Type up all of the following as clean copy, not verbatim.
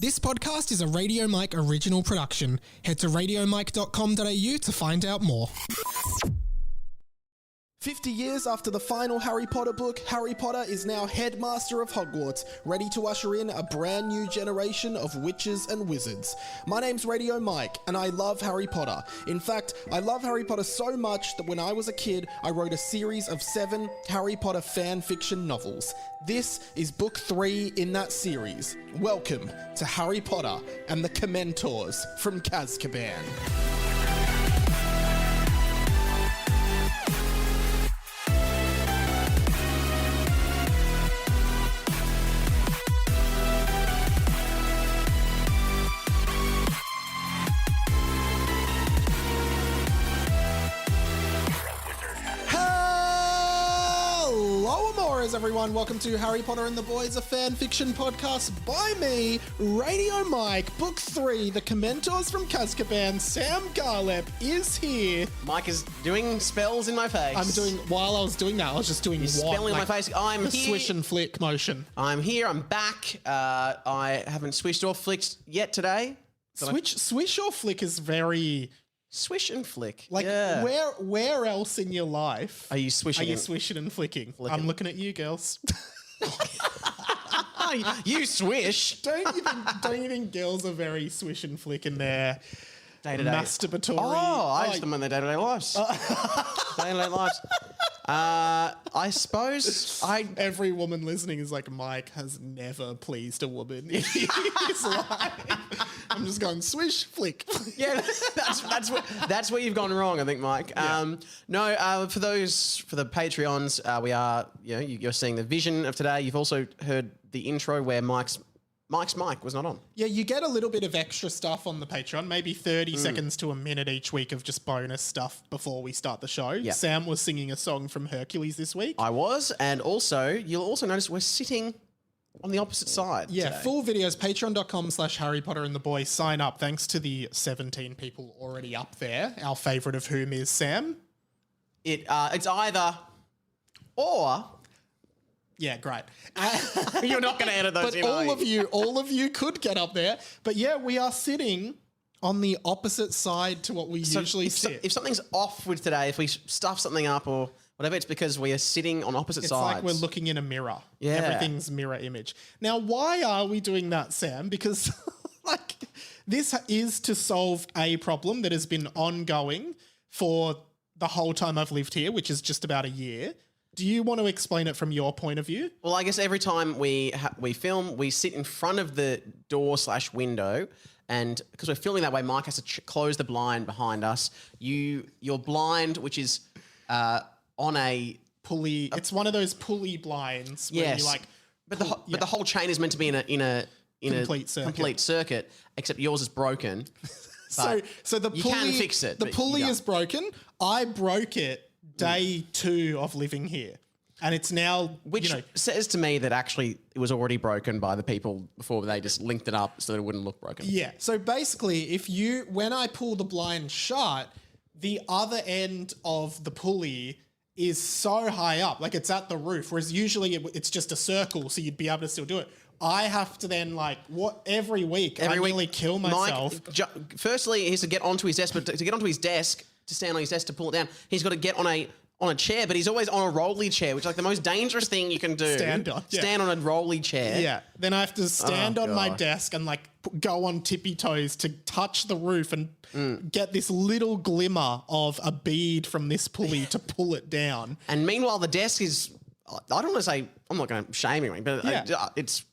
This podcast is a Radio Mike original production. Head to radiomike.com.au to find out more. 50 years after the final Harry Potter book, Harry Potter is now headmaster of Hogwarts, ready to usher in a brand new generation of witches and wizards. My name's Radio Mike, and I love Harry Potter. In fact, I love Harry Potter so much that when I was a kid, I wrote a series of 7 Harry Potter fan fiction novels. This is book 3 in that series. Welcome to Harry Potter and the Commentors from Azkaban. Everyone, welcome to Harry Potter and the Boys, a fan fiction podcast by me, Radio Mike. Book 3, The Commentors from Azkaban. Sam Garlep is here. Mike is doing spells in my face. While I was doing that, I was just doing spelling in my face. I'm the here. Swish and flick motion. I'm here, I'm back. I haven't swished or flicked yet today. Swish or flick is very... Swish and flick. Like, yeah. Where else in your life are you swishing? Swishing and flicking? I'm looking at you, girls. You swish. Don't you think girls are very swish and flick in their day-to-day masturbatory? I just them in their day-to-day lives. Day-to-day lives. I suppose every woman listening is like, Mike has never pleased a woman in his life. I'm just going swish, flick. Yeah, that's where you've gone wrong, I think, Mike. Yeah. For the Patreons, we are, you're seeing the vision of today. You've also heard the intro where Mike's mic was not on. Yeah, you get a little bit of extra stuff on the Patreon, maybe 30 seconds to a minute each week of just bonus stuff before we start the show. Yep. Sam was singing a song from Hercules this week. I was, and also, you'll also notice we're sitting on the opposite side. Yeah, today. Full videos, patreon.com/Harry Potter and the Boys. Sign up. Thanks to the 17 people already up there, our favourite of whom is Sam. It's either or... Yeah, great. You're not going to edit those but in, all of you could get up there. But yeah, we are sitting on the opposite side to what we usually sit. If something's off with today, if we stuff something up or whatever, it's because we are sitting on opposite sides. It's like we're looking in a mirror. Yeah. Everything's mirror image. Now, why are we doing that, Sam? Because this is to solve a problem that has been ongoing for the whole time I've lived here, which is just about a year. Do you want to explain it from your point of view? Well, I guess every time we film, we sit in front of the door/window, and because we're filming that way, Mike has to close the blind behind us. Your blind, which is on a pulley. It's one of those pulley blinds. Yes, where you but the whole chain is meant to be in a complete circuit, except yours is broken. So the pulley, you can fix it. The pulley is broken. I broke it day 2 of living here. And it's now... Which says to me that actually it was already broken by the people before they just linked it up so that it wouldn't look broken. Yeah. So basically, when I pull the blind shut, the other end of the pulley is so high up, like it's at the roof, whereas usually it's just a circle, so you'd be able to still do it. I have to then every week I nearly kill myself. Mike, firstly, he has to get onto his desk, but to get onto his desk, to stand on his desk to pull it down, he's got to get on a chair, but he's always on a rolly chair, which is like the most dangerous thing you can do. Stand on a rolly chair. Yeah. Then I have to stand on my desk and go on tippy toes to touch the roof and get this little glimmer of a bead from this pulley to pull it down. And meanwhile, the desk is, I don't want to say, I'm not going to shame anyone, but it's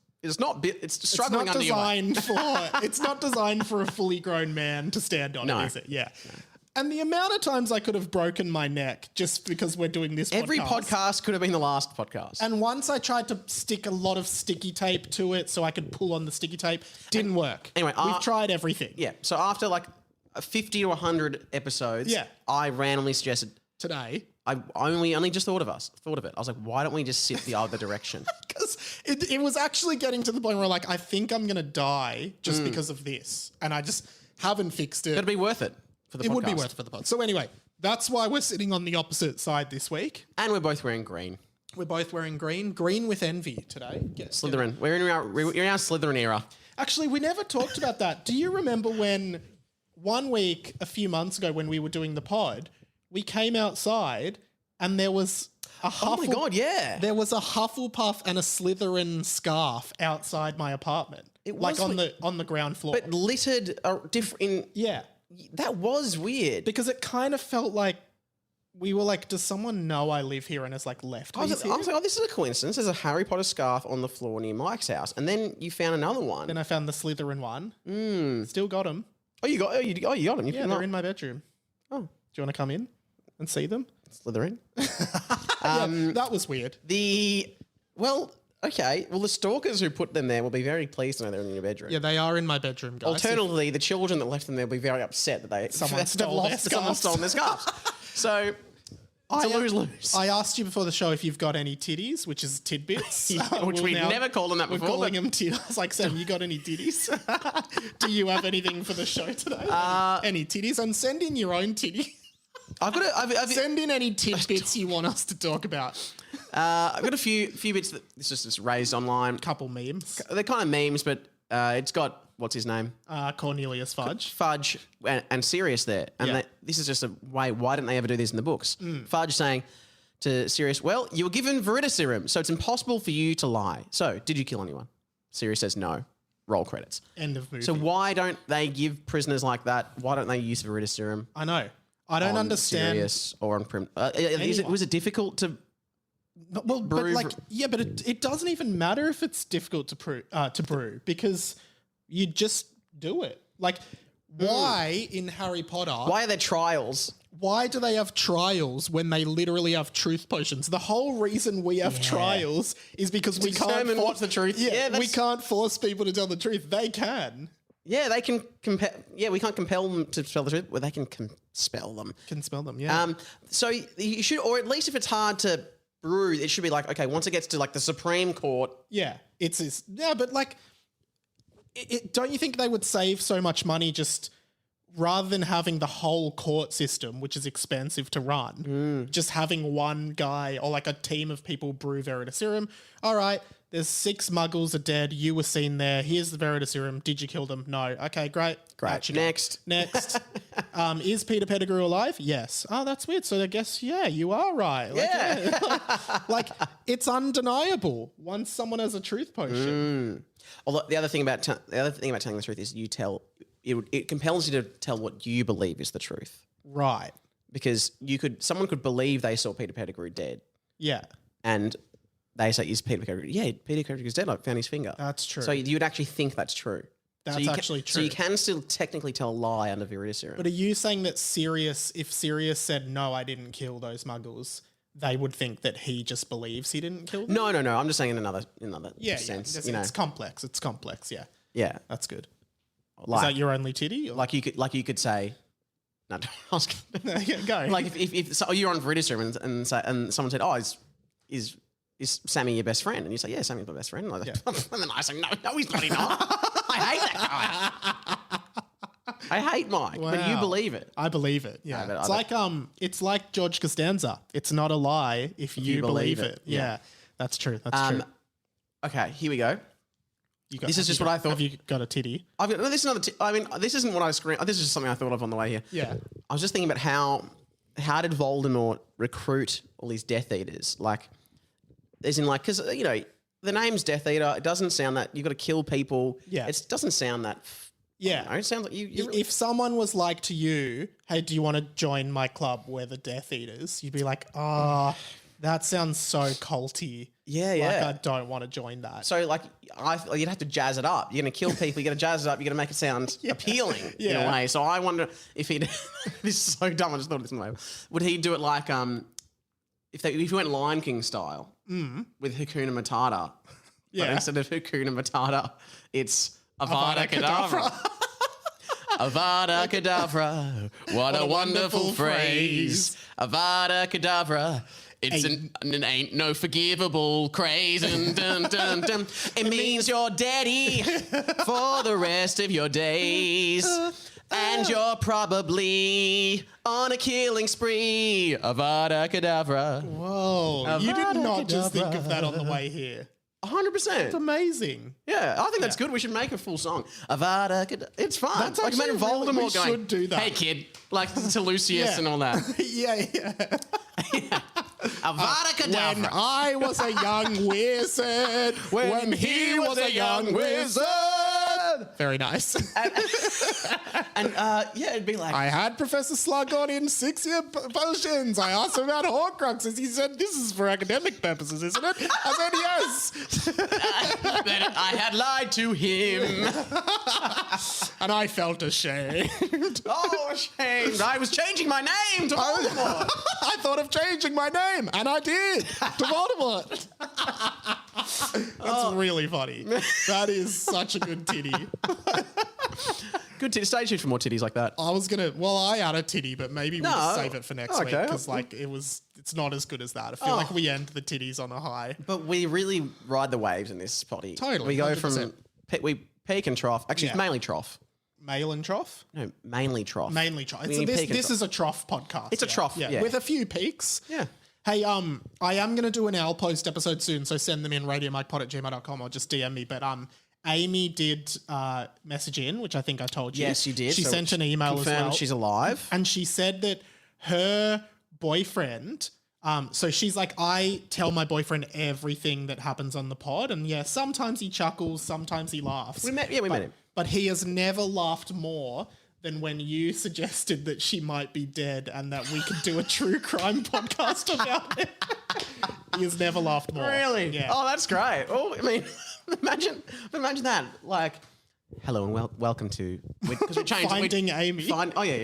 struggling under your weight. It's not designed for a fully grown man to stand on, is it? Yeah. No. And the amount of times I could have broken my neck just because we're doing this Every podcast could have been the last podcast. And once I tried to stick a lot of sticky tape to it so I could pull on the sticky tape, didn't work. Anyway, we've tried everything. Yeah. So after 50 to 100 episodes, I randomly suggested today. I only just thought of it. I was like, why don't we just sit the other direction? Because it was actually getting to the point where I think I'm going to die just because of this. And I just haven't fixed it. It'd be worth it. It would be worth it for the pod. So anyway, that's why we're sitting on the opposite side this week. And we're both wearing green. We're both wearing green. Green with envy today. Slytherin. We're in our Slytherin era. Actually, we never talked about that. Do you remember when 1 week, a few months ago, when we were doing the pod, we came outside and there was a Oh my God, yeah. There was a Hufflepuff and a Slytherin scarf outside my apartment. It like was on the ground floor. But littered different. Yeah. That was weird. Because it kind of felt like we were like, does someone know I live here and has like left I me was here? like, oh, this is a coincidence. There's a Harry Potter scarf on the floor near Mike's house. And then you found another one. Then I found the Slytherin one. Still got them. Oh, you got them. Yeah, they're in my bedroom. Oh. Do you want to come in and see them? Slytherin. Yeah, that was weird. Okay. Well, the stalkers who put them there will be very pleased to know they're in your bedroom. Yeah, they are in my bedroom, guys. Alternatively, the children that left them there will be very upset that Someone stole their someone's stolen their scarves. So it's a lose-lose. I asked you before the show if you've got any titties, which is tidbits. Which we've never called them that We're before. calling them titties. I was like, Sam, you got any titties? Do you have anything for the show today? Any titties? And send in your own titty. Send in any tidbits you want us to talk about. I've got a few bits that this is just raised online. Couple memes. They're kind of memes, but it's got, what's his name? Cornelius Fudge. Fudge and Sirius there. And this is just a way, why didn't they ever do this in the books? Fudge saying to Sirius, well, you were given Veridiserum, so it's impossible for you to lie. So, did you kill anyone? Sirius says no. Roll credits. End of movie. So why don't they give prisoners like that, why don't they use Veridiserum? I know. I don't understand. Sirius or on Prim. Was it difficult to... Well, but it doesn't even matter if it's difficult to brew because you just do it. Like, why in Harry Potter? Why are there trials? Why do they have trials when they literally have truth potions? The whole reason we have trials is because we can't determine what's the truth. Yeah, we can't force people to tell the truth. They can. Yeah, they can compel. Yeah, we can't compel them to tell the truth, but they can spell them. Can spell them. Yeah. So you should, or at least if it's hard to brew, it should be like, okay, once it gets to like the Supreme Court. Yeah, but like, don't you think they would save so much money just rather than having the whole court system, which is expensive to run, just having one guy or like a team of people brew Veridiserum? All right, there's 6 muggles are dead. You were seen there. Here's the Veridiserum. Did you kill them? No. Okay, great. Next. Is Peter Pettigrew alive? Yes. Oh, that's weird. So I guess, yeah, you are right. Like, it's undeniable once someone has a truth potion. Although the other thing about telling the truth is it compels you to tell what you believe is the truth. Right. Because someone could believe they saw Peter Pettigrew dead. Yeah. And they say, is Peter Pettigrew? Yeah, Peter Pettigrew's dead. I found his finger. That's true. So you'd actually think that's true. That's actually true. So you can still technically tell a lie under Veridiserum. But are you saying that if Sirius said, no, I didn't kill those muggles, they would think that he just believes he didn't kill them? No. I'm just saying in another sense. Yeah. It's complex. It's complex. Yeah. Yeah. That's good. Like, is that your only titty? Or? Like you could say, no, I was no, yeah, go. Like if you're on Veridiserum and someone said, oh, is Sammy your best friend? And you say, yeah, Sammy's my best friend. And, and then I say, no, he's bloody not. I hate that guy. I hate Mike, but you believe it. I believe it. Yeah, it's like George Costanza. It's not a lie if you believe it. Yeah, that's true. That's true. Okay, here we go. This is just what I thought. Have you got a titty? This is another. I mean, this isn't what I screen. This is just something I thought of on the way here. Yeah, I was just thinking about how did Voldemort recruit all these Death Eaters? Like, as in, like, because the name's Death Eater. It doesn't sound that you've got to kill people. Yeah, it doesn't sound that. Yeah, it sounds like you. If someone was like to you, "Hey, do you want to join my club? We're the Death Eaters," you'd be like, that sounds so culty. Yeah, like, I don't want to join that. So, like, you'd have to jazz it up. You're going to kill people. You're going to jazz it up. You're going to make it sound appealing in a way. So I wonder if he'd... This is so dumb. I just thought of this in a way. Would he do it like... If he went Lion King style with Hakuna Matata, but instead of Hakuna Matata, it's Avada Kedavra. Avada Kedavra. What a wonderful phrase. Avada Kedavra. It's an ain't no forgivable craze. And dun, dun, dun. It means you're daddy for the rest of your days. And you're probably on a killing spree. Avada Kedavra. Whoa. You did not just think of that on the way here. 100%. It's amazing. Yeah, I think that's good. We should make a full song. Avada Kedavra. It's fun. That's like actually imagine Voldemort really, we going, should do that. Hey, kid. Like to Lucius Yeah. and all that. yeah. Avada Kedavra. When I was a young wizard. When he was a young wizard. Very nice. And yeah, it'd be like... I had Professor Slug on in 6-year potions. I asked him about Horcruxes. He said, this is for academic purposes, isn't it? I said, yes. Then I had lied to him. And I felt ashamed. Oh, ashamed. I was changing my name to Voldemort. I thought of changing my name, and I did, to Voldemort. That's really funny. That is such a good titty. Good titty. Stay tuned for more titties like that. I was gonna. Well, I had a titty, but maybe we'll just save it for next week because, like, it's not as good as that. I feel like we end the titties on a high. But we really ride the waves in this potty. Totally, We go 100%. from we peak and trough. Actually, it's mainly trough. Male and trough. No, mainly trough. Mainly trough. We This peak and this is a trough podcast. It's a trough, yeah. with a few peaks. Yeah. Hey, I am gonna do an L post episode soon, so send them in radiomikepod@gmail.com or just DM me. But Amy did message in, which I think I told you. Yes, you did. She So sent an email as confirmed well. she's alive. And she said that her boyfriend, so she's like, I tell my boyfriend everything that happens on the pod. And yeah, sometimes he chuckles, sometimes he laughs. We met him. But he has never laughed more than when you suggested that she might be dead and that we could do a true crime podcast about it. He has never laughed more. Really? Yeah. Oh, that's great. Oh, I mean, imagine that. Like, hello and welcome to because we changed Finding Amy.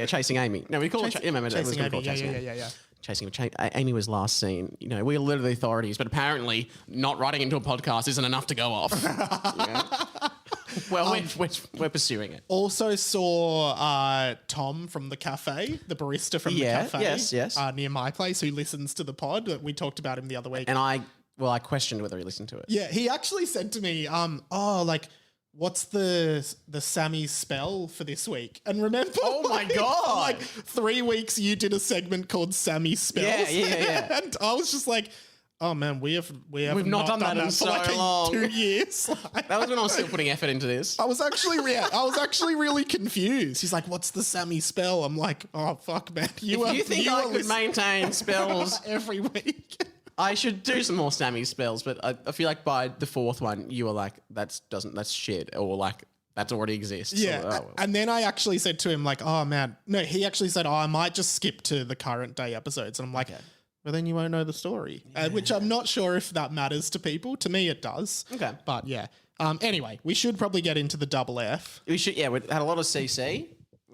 Chasing Amy. No, we call it Chasing Amy. Yeah. Chasing Amy was last seen. You know, we alerted the authorities, but apparently not writing into a podcast isn't enough to go off. Yeah. Well, we're pursuing it. Also saw Tom from the cafe, the barista from the cafe. Yes. Near my place, who listens to the pod. We talked about him the other week. And I questioned whether he listened to it. Yeah, he actually said to me, what's the Sammy spell for this week? And remember, Oh my God. like 3 weeks you did a segment called Sammy Spells. Yeah. And I was just like, oh man, we've not done that in for so like long. 2 years. That was when I was still putting effort into this. I was actually really confused. He's like, "What's the Sammy spell?" I'm like, "Oh fuck, man! If you think I could maintain spells every week?" I should do some more Sammy spells, but I feel like by the fourth one, you were like, that's shit, or like that already exists. Yeah, So, well. and then I actually said to him like, "Oh man, no." He actually said, "Oh, I might just skip to the current day episodes," and I'm like. But then you won't know the story, which I'm not sure if that matters to people. To me, it does. Okay. But yeah. Anyway, we should probably get into the double F. We should, we had a lot of CC.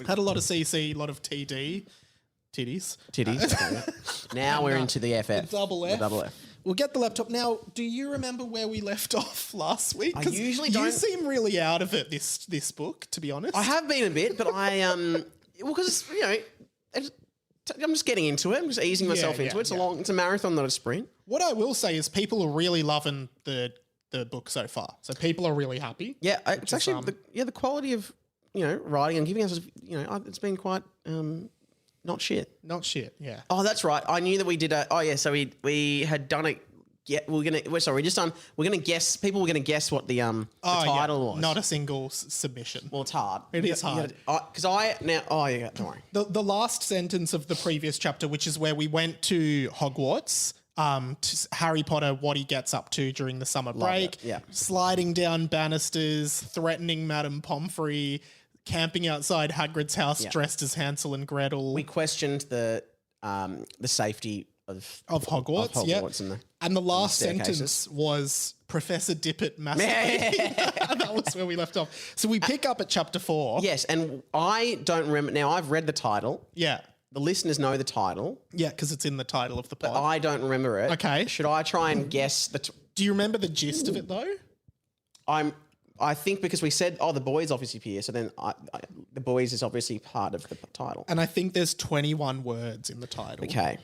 Had a lot of CC, a lot of TD. Titties. Titties. Now we're into the FF. The double F. The double F. We'll get the laptop. Now, do you remember where we left off last week? I 'Cause usually you don't. seem really out of it this book, to be honest. I have been a bit, but because I'm just getting into it. I'm just easing myself into it. It's a marathon, not a sprint. What I will say is people are really loving the book so far. So people are really happy. Yeah, it's actually the quality of writing and giving us it's been quite not shit. Not shit. Yeah. Oh, that's right. I knew that we did so we had done it. Yeah, we're gonna guess. People were gonna guess what the title was. Not a single submission. Well, it's hard. It is hard. Because don't worry. The last sentence of the previous chapter, which is where we went to Hogwarts, to Harry Potter, what he gets up to during the summer break. it, yeah. Sliding down banisters, threatening Madame Pomfrey, camping outside Hagrid's house dressed as Hansel and Gretel. We questioned the safety of Hogwarts, and the last sentence was Professor Dippet massacre. That was where we left off. So we pick up at chapter 4. Yes, and I don't remember. Now, I've read the title. Yeah. The listeners know the title. Yeah, because it's in the title of the pod. But I don't remember it. Okay. Should I try and guess Do you remember the gist of it, though? I think because we said, the boys obviously appear, so then the boys is obviously part of the title. And I think there's 21 words in the title. Okay.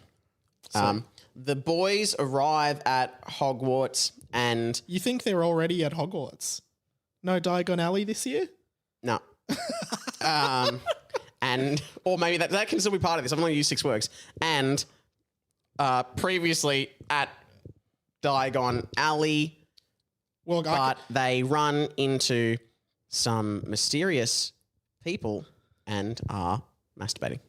The boys arrive at Hogwarts and You think they're already at Hogwarts? No Diagon Alley this year? no. Or maybe that can still be part of this. I've only used 6 words. And previously at Diagon Alley, Well, but they run into some mysterious people and are masturbating.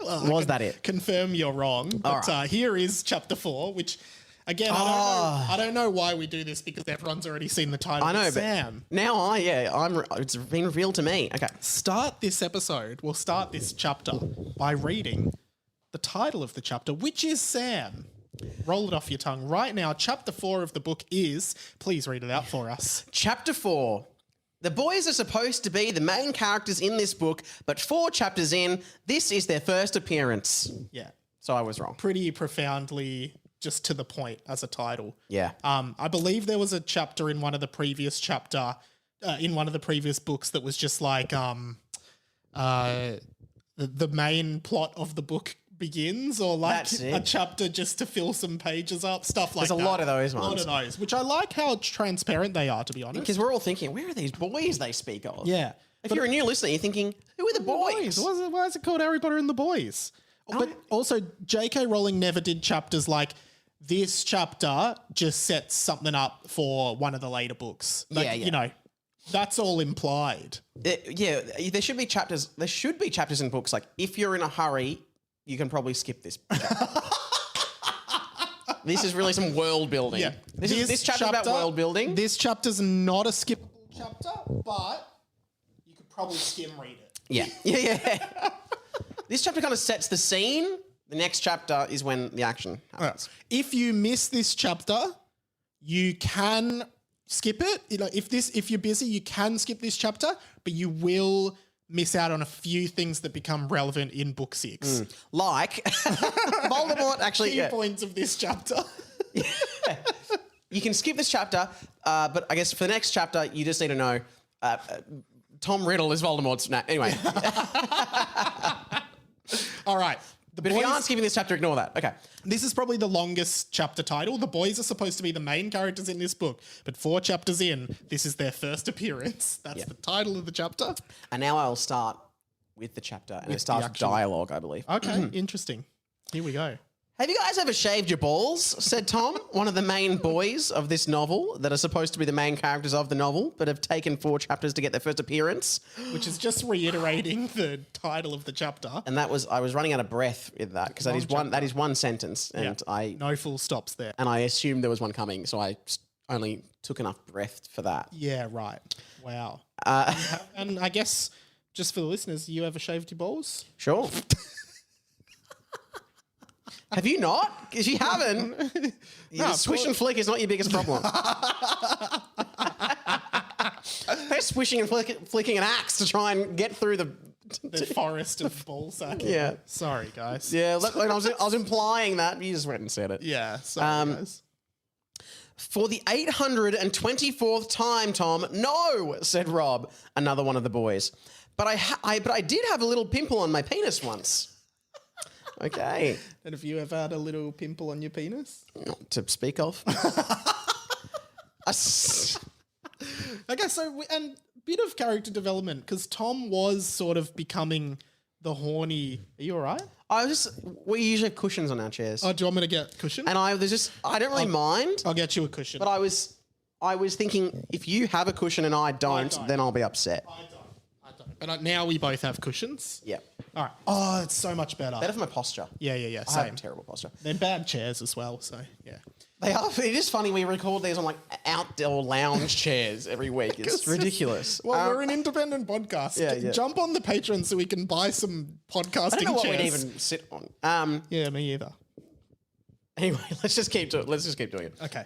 Was that it? Confirm you're wrong. But here is chapter 4, which again, I don't know why we do this because everyone's already seen the title. I know, but but Sam, now it's been revealed to me. Okay. start this chapter by reading the title of the chapter, which is Sam. Roll it off your tongue right now. Chapter 4 of the book is, please read it out for us. Chapter 4. The boys are supposed to be the main characters in this book, but 4 chapters in, this is their first appearance. Yeah. So I was wrong. Pretty profoundly just to the point as a title. Yeah. I believe there was a chapter in one of the previous books that was just like the main plot of the book begins, or like That's it. a chapter just to fill some pages up, stuff like that. There's a lot of those A lot ones. of those, which I like how transparent they are, to be honest. Because we're all thinking, where are these boys they speak of? Yeah. If you're a new listener, you're thinking, who are the boys? Why is it called Harry Potter and the Boys? But also, J.K. Rowling never did chapters like this chapter just sets something up for one of the later books. Like, Yeah. You know, that's all implied. There should be chapters. There should be chapters in books like, if you're in a hurry, you can probably skip this. This is really some world building. Yeah. This chapter's about world building. This chapter's not a skippable chapter, but you could probably skim read it. Yeah. This chapter kind of sets the scene. The next chapter is when the action happens. If you miss this chapter, you can skip it. You know, if you're busy, you can skip this chapter, but you will miss out on a few things that become relevant in book 6. Like Voldemort actually. Key points of this chapter. You can skip this chapter, but I guess for the next chapter, you just need to know Tom Riddle is Voldemort's name. Anyway. All right. But if you aren't skipping this chapter, ignore that. Okay. This is probably the longest chapter title. The boys are supposed to be the main characters in this book, but 4 chapters in, this is their first appearance. That's the title of the chapter. And now I'll start with the chapter, and it starts with dialogue, I believe. Okay, interesting. Here we go. Have you guys ever shaved your balls? Said Tom, one of the main boys of this novel that are supposed to be the main characters of the novel, but have taken 4 chapters to get their first appearance. Which is just reiterating the title of the chapter. And I was running out of breath with that because that is one sentence, and no full stops there. I assumed there was one coming, so I only took enough breath for that. Yeah, right. Wow. And I guess just for the listeners, you ever shaved your balls? Sure. Have you not? Because you haven't. Swish and flick is not your biggest problem. They're swishing and flicking an axe to try and get through the forest of ball sacking. Yeah. Sorry, guys. Yeah, look, I was implying that. You just went and said it. Yeah, sorry, guys. For the 824th time, Tom. No, said Rob, another one of the boys. But I did have a little pimple on my penis once. Okay. And have you ever had a little pimple on your penis? Not to speak of. Okay, so and bit of character development because Tom was sort of becoming the horny. Are you all right? We usually have cushions on our chairs. Oh, do you want me to get cushion? And I don't really mind. I'll get you a cushion. But I was thinking, if you have a cushion and I don't. Then I'll be upset. I don't. But now we both have cushions. Yeah. All right. Oh, it's so much better. Better for my posture. Yeah. I Same. have terrible posture. They're bad chairs as well, so yeah. They are. It is funny. We record these on like outdoor lounge chairs every week. It's ridiculous. Well, we're an independent podcast. Yeah. Jump on the Patreon so we can buy some podcasting I don't know what chairs. we'd even sit on. Yeah, me either. Anyway, let's just keep doing it. Okay.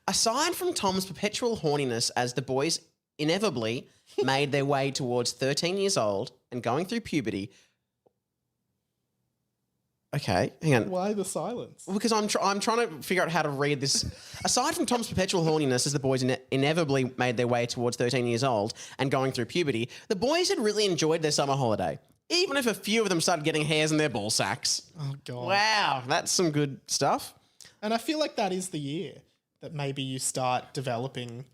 Aside from Tom's perpetual horniness as the boys inevitably made their way towards 13 years old and going through puberty. Okay, hang on. Why the silence? Because I'm trying to figure out how to read this. Aside from Tom's perpetual horniness as the boys inevitably made their way towards 13 years old and going through puberty, the boys had really enjoyed their summer holiday. Even if a few of them started getting hairs in their ball sacks. Oh, God. Wow, that's some good stuff. And I feel like that is the year that maybe you start developing.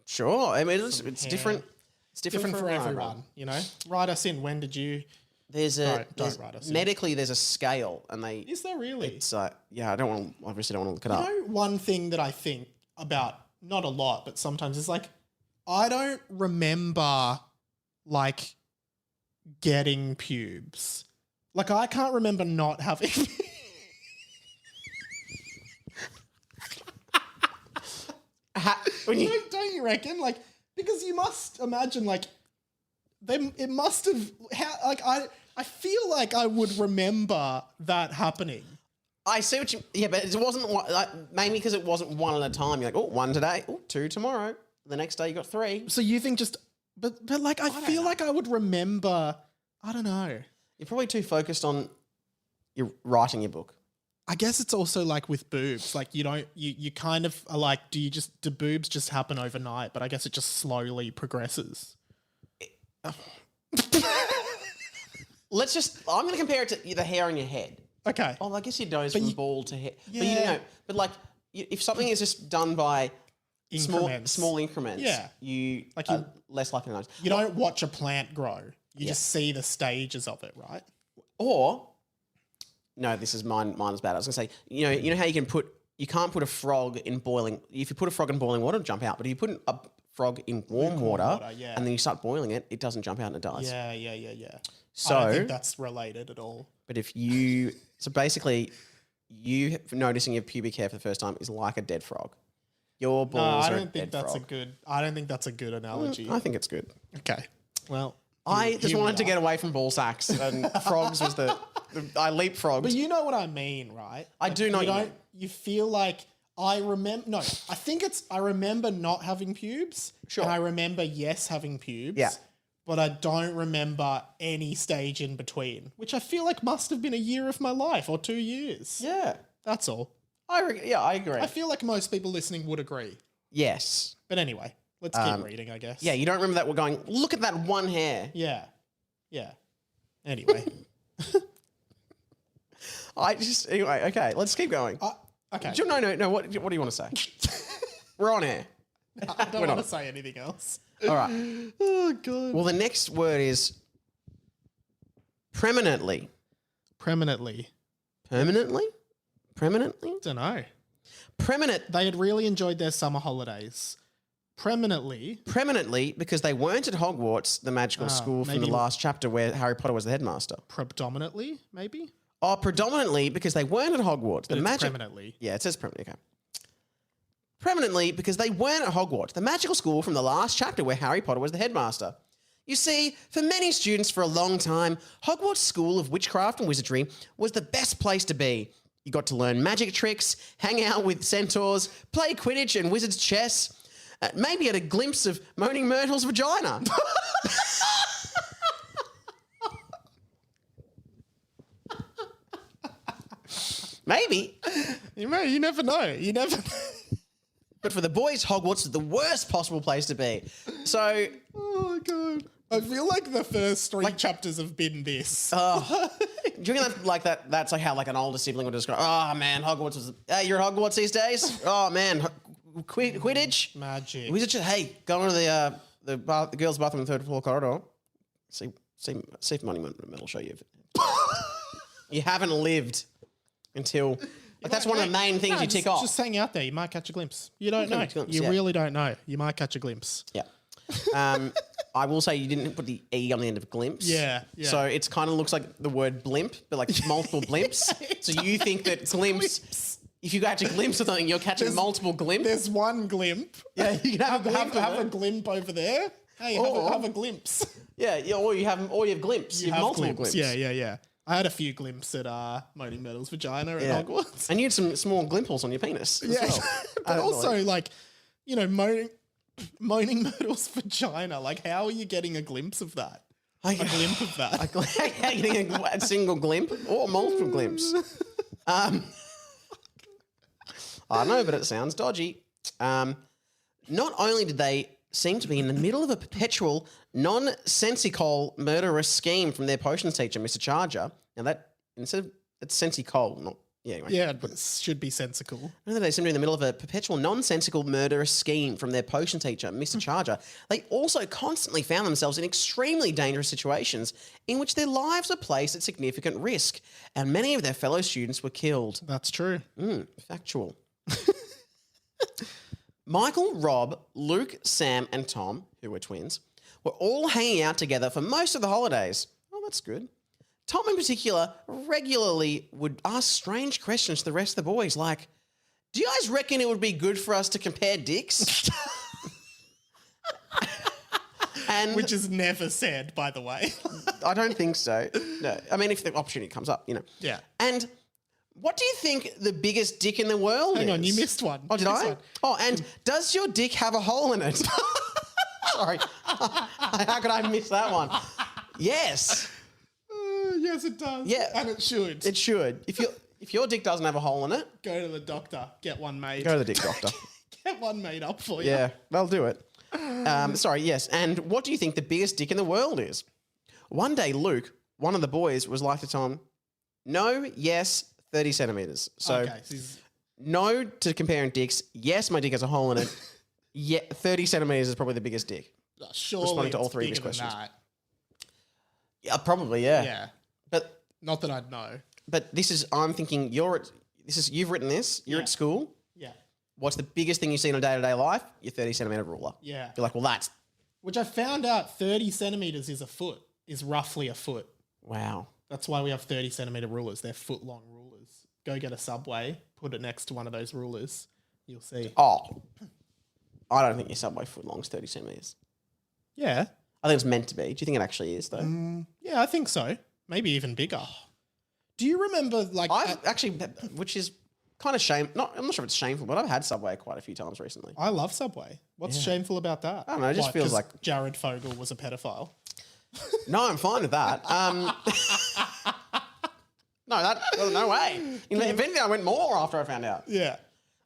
Sure. I mean, it's hair. different. It's different, For everyone, you know? Write us in. When did you... Don't write us in. Medically, there's a scale, and they... Is there really? It's, yeah, I don't want to... Obviously, don't want to look it up. You know, one thing that I think about, not a lot, but sometimes is like, I don't remember, like, getting pubes. Like, I can't remember not having... Don't you reckon? Like, because you must imagine, like, it must have... I feel like I would remember that happening. I see what you... Yeah, but it wasn't... Maybe because it wasn't one at a time. You're like, oh, one today. Oh, two tomorrow. The next day you got three. So you think just... But like, I feel like I would remember... I don't know. You're probably too focused on your writing your book. I guess it's also like with boobs. Like, you don't... You kind of are like, do boobs just happen overnight? But I guess it just slowly progresses. Let's just... I'm going to compare it to the hair on your head. Okay. Oh, I guess you knows from bald to hair. Yeah. But you know, but like, if something is just done by small increments, you are less likely to notice. You don't watch a plant grow. You just see the stages of it, right? Or, no, this is mine is bad. I was going to say, you know how you can't put a frog in boiling... If you put a frog in boiling water, it'll jump out. But if you put a frog in warm water and then you start boiling it, it doesn't jump out and it dies. Yeah. So, I don't think that's related at all. But if you... So basically, you noticing your pubic hair for the first time is like a dead frog. Your balls are a dead frog. I don't think that's a good analogy. I think it's good. Okay. Well... I just wanted to get away from ball sacks, and frogs was I leapfrogged. But you know what I mean, right? I do know. You feel like I remember. No, I think it's. I remember not having pubes. Sure. And I remember having pubes. Yeah. But I don't remember any stage in between, which I feel like must have been a year of my life or 2 years. Yeah. That's all. I agree. I feel like most people listening would agree. Yes. But anyway. Let's keep reading, I guess. Yeah, you don't remember that we're going, look at that one hair. Yeah. Anyway. Anyway, okay, let's keep going. Okay. No, what do you want to say? We're on air. I don't want to say anything else. All right. Oh, God. Well, the next word is permanently. Permanently? Don't know. They had really enjoyed their summer holidays. Preeminently because they weren't at Hogwarts, the magical school from the last chapter where Harry Potter was the headmaster. Predominantly, maybe? Oh, predominantly because they weren't at Hogwarts. Permanently. Yeah, it says permanently, okay. Preeminently because they weren't at Hogwarts, the magical school from the last chapter where Harry Potter was the headmaster. You see, for many students for a long time, Hogwarts School of Witchcraft and Wizardry was the best place to be. You got to learn magic tricks, hang out with centaurs, play Quidditch and wizard's chess, maybe get a glimpse of Moaning Myrtle's vagina. Maybe. You never know. But for the boys, Hogwarts is the worst possible place to be. So... Oh, God. I feel like the first three chapters have been this. Do you think that's like how like an older sibling would describe, oh, man, Hogwarts was... Hey, you're at Hogwarts these days? Oh, man, Quidditch? Magic. Hey, go into the girls' bathroom in the third floor corridor. See if Money will show you. You haven't lived until... Like that's one of the main things you tick off. Just hang out there. You might catch a glimpse. You don't know. You really don't know. You might catch a glimpse. Yeah. I will say you didn't put the E on the end of glimpse. Yeah. So it's kind of looks like the word blimp, but like multiple blimps. So you think that glimpse... If you catch a glimpse of something, you're catching multiple glimpses. There's one glimp. Yeah, you can have a glimp over there. Hey, have a glimpse. Yeah, or you have glimpse. You have multiple glimpses. Yeah. I had a few glimpses at Moaning Myrtle's vagina at Hogwarts. And you had some small glimples on your penis as well. But also, Moaning Myrtle's vagina. Like, how are you getting a glimpse of that? A glimpse of that? How are you getting a single glimpse or multiple glimpses? I don't know, but it sounds dodgy. Not only did they seem to be in the middle of a perpetual, nonsensical murderous scheme from their potions teacher, Mr. Charger. Now that, instead of, it's sensicol, not, yeah, anyway. Yeah, but it should be sensical. They seem to be in the middle of a perpetual, nonsensical murderous scheme from their potion teacher, Mr. Charger. They also constantly found themselves in extremely dangerous situations in which their lives were placed at significant risk, and many of their fellow students were killed. That's true. Factual. Michael, Rob, Luke, Sam, and Tom, who were twins, were all hanging out together for most of the holidays. Oh, that's good. Tom, in particular, regularly would ask strange questions to the rest of the boys, like, do you guys reckon it would be good for us to compare dicks? And Which is never said, by the way. I don't think so. No, I mean, if the opportunity comes up, you know. Yeah. And what do you think the biggest dick in the world is? Hang on, you missed one. Oh, did You missed I? one. Oh, and does your dick have a hole in it? Sorry. How could I miss that one? Yes. Yes, it does. Yeah. And it should. It should. If your dick doesn't have a hole in it, Go to the doctor. Get one made. go to the dick doctor. Get one made up for you. Yeah, they'll do it. Sorry, yes. And what do you think the biggest dick in the world is? One day, Luke, one of the boys, was like to Tom, no, yes, 30 centimetres. So Okay. So no to comparing dicks. Yes, my dick has a hole in it. Yeah, 30 centimetres is probably the biggest dick. surely Responding to all it's three of these bigger than questions. that. Yeah, probably, yeah. Yeah. But Not that I'd know. this is, I'm thinking, you've written this, you're Yeah. at school. Yeah. What's the biggest thing you see in a day-to-day life? Your 30 centimetre ruler. Yeah. You're like, well, that's, Which I found out 30 centimetres is a foot, is roughly a foot. wow. That's why we have 30 centimetre rulers. They're foot long rulers. Go get a Subway, put it next to one of those rulers. You'll see. Oh, I don't think your Subway foot long is 30 centimetres. Yeah. I think it's meant to be. Do you think it actually is, though? Yeah, I think so. Maybe even bigger. Do you remember like I've actually, which is kind of I'm not sure if it's shameful, but I've had Subway quite a few times recently. I love Subway. What's shameful about that? I don't know, it just feels 'cause like- Jared Fogle was a pedophile. No, I'm fine with that. No way. If anything, I went more after I found out. Yeah.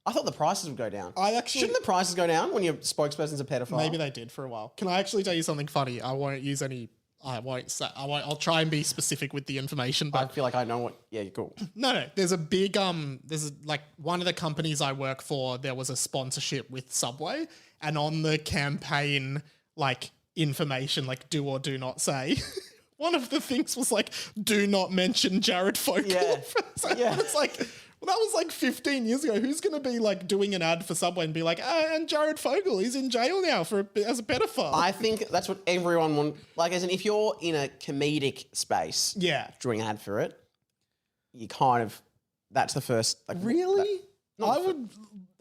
I thought the prices would go down. I actually- Shouldn't the prices go down when your spokesperson's a pedophile? Maybe they did for a while. Can I actually tell you something funny? I won't use any. I'll try and be specific with the information, I but feel like I know what. Yeah, cool. no. There's a big like one of the companies I work for. There was a sponsorship with Subway, and on the campaign like information, like do or do not say. One of the things was like, do not mention Jared Fogle. Yeah. Yeah. It's like, well, that was like 15 years ago. Who's going to be like doing an ad for Subway and be like, and Jared Fogle, he's in jail now as a pedophile. I think that's what everyone wants. Like, as in, if you're in a comedic space, Yeah. doing an ad for it, you kind of, that's the first. Like, Really? Not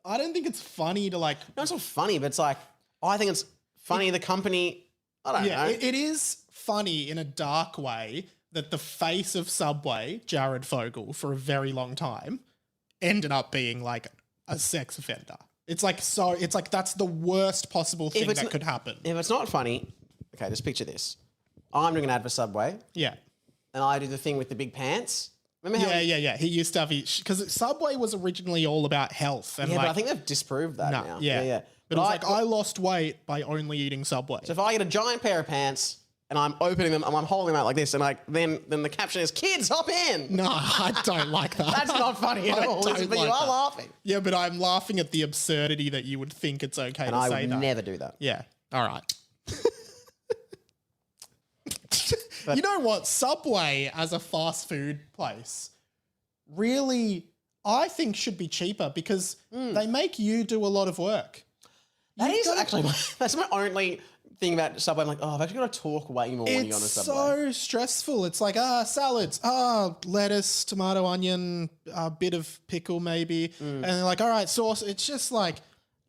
I don't think it's funny to like. No, it's not funny, but it's like, I think it's funny the company, I don't Yeah, know. it is funny in a dark way that the face of Subway, Jared Fogle, for a very long time, ended up being like a sex offender. It's like that's the worst possible thing that could happen. If it's not funny, okay, just picture this. I'm doing an ad for Subway, Yeah. and I do the thing with the big pants. Remember how? Yeah. He used to have because Subway was originally all about health and Yeah, like but I think they've disproved that now. yeah. But it's like I lost weight by only eating Subway. So if I get a giant pair of pants and I'm opening them and I'm holding them out like this, and then the caption is "Kids, hop in." No, I don't like that. That's not funny at I all. don't But like you are that. laughing, Yeah, but I'm laughing at the absurdity that you would think it's okay and to I say would that. never do that. Yeah. All right. You know what? Subway as a fast food place really, I think, should be cheaper because they make you do a lot of work. That You've is got- actually that's my only thing about Subway. I'm like, I've actually got to talk way more when you're on a It's Subway. so stressful. It's like, salads, lettuce, tomato, onion, a bit of pickle maybe. And they're like, all right, sauce. It's just like,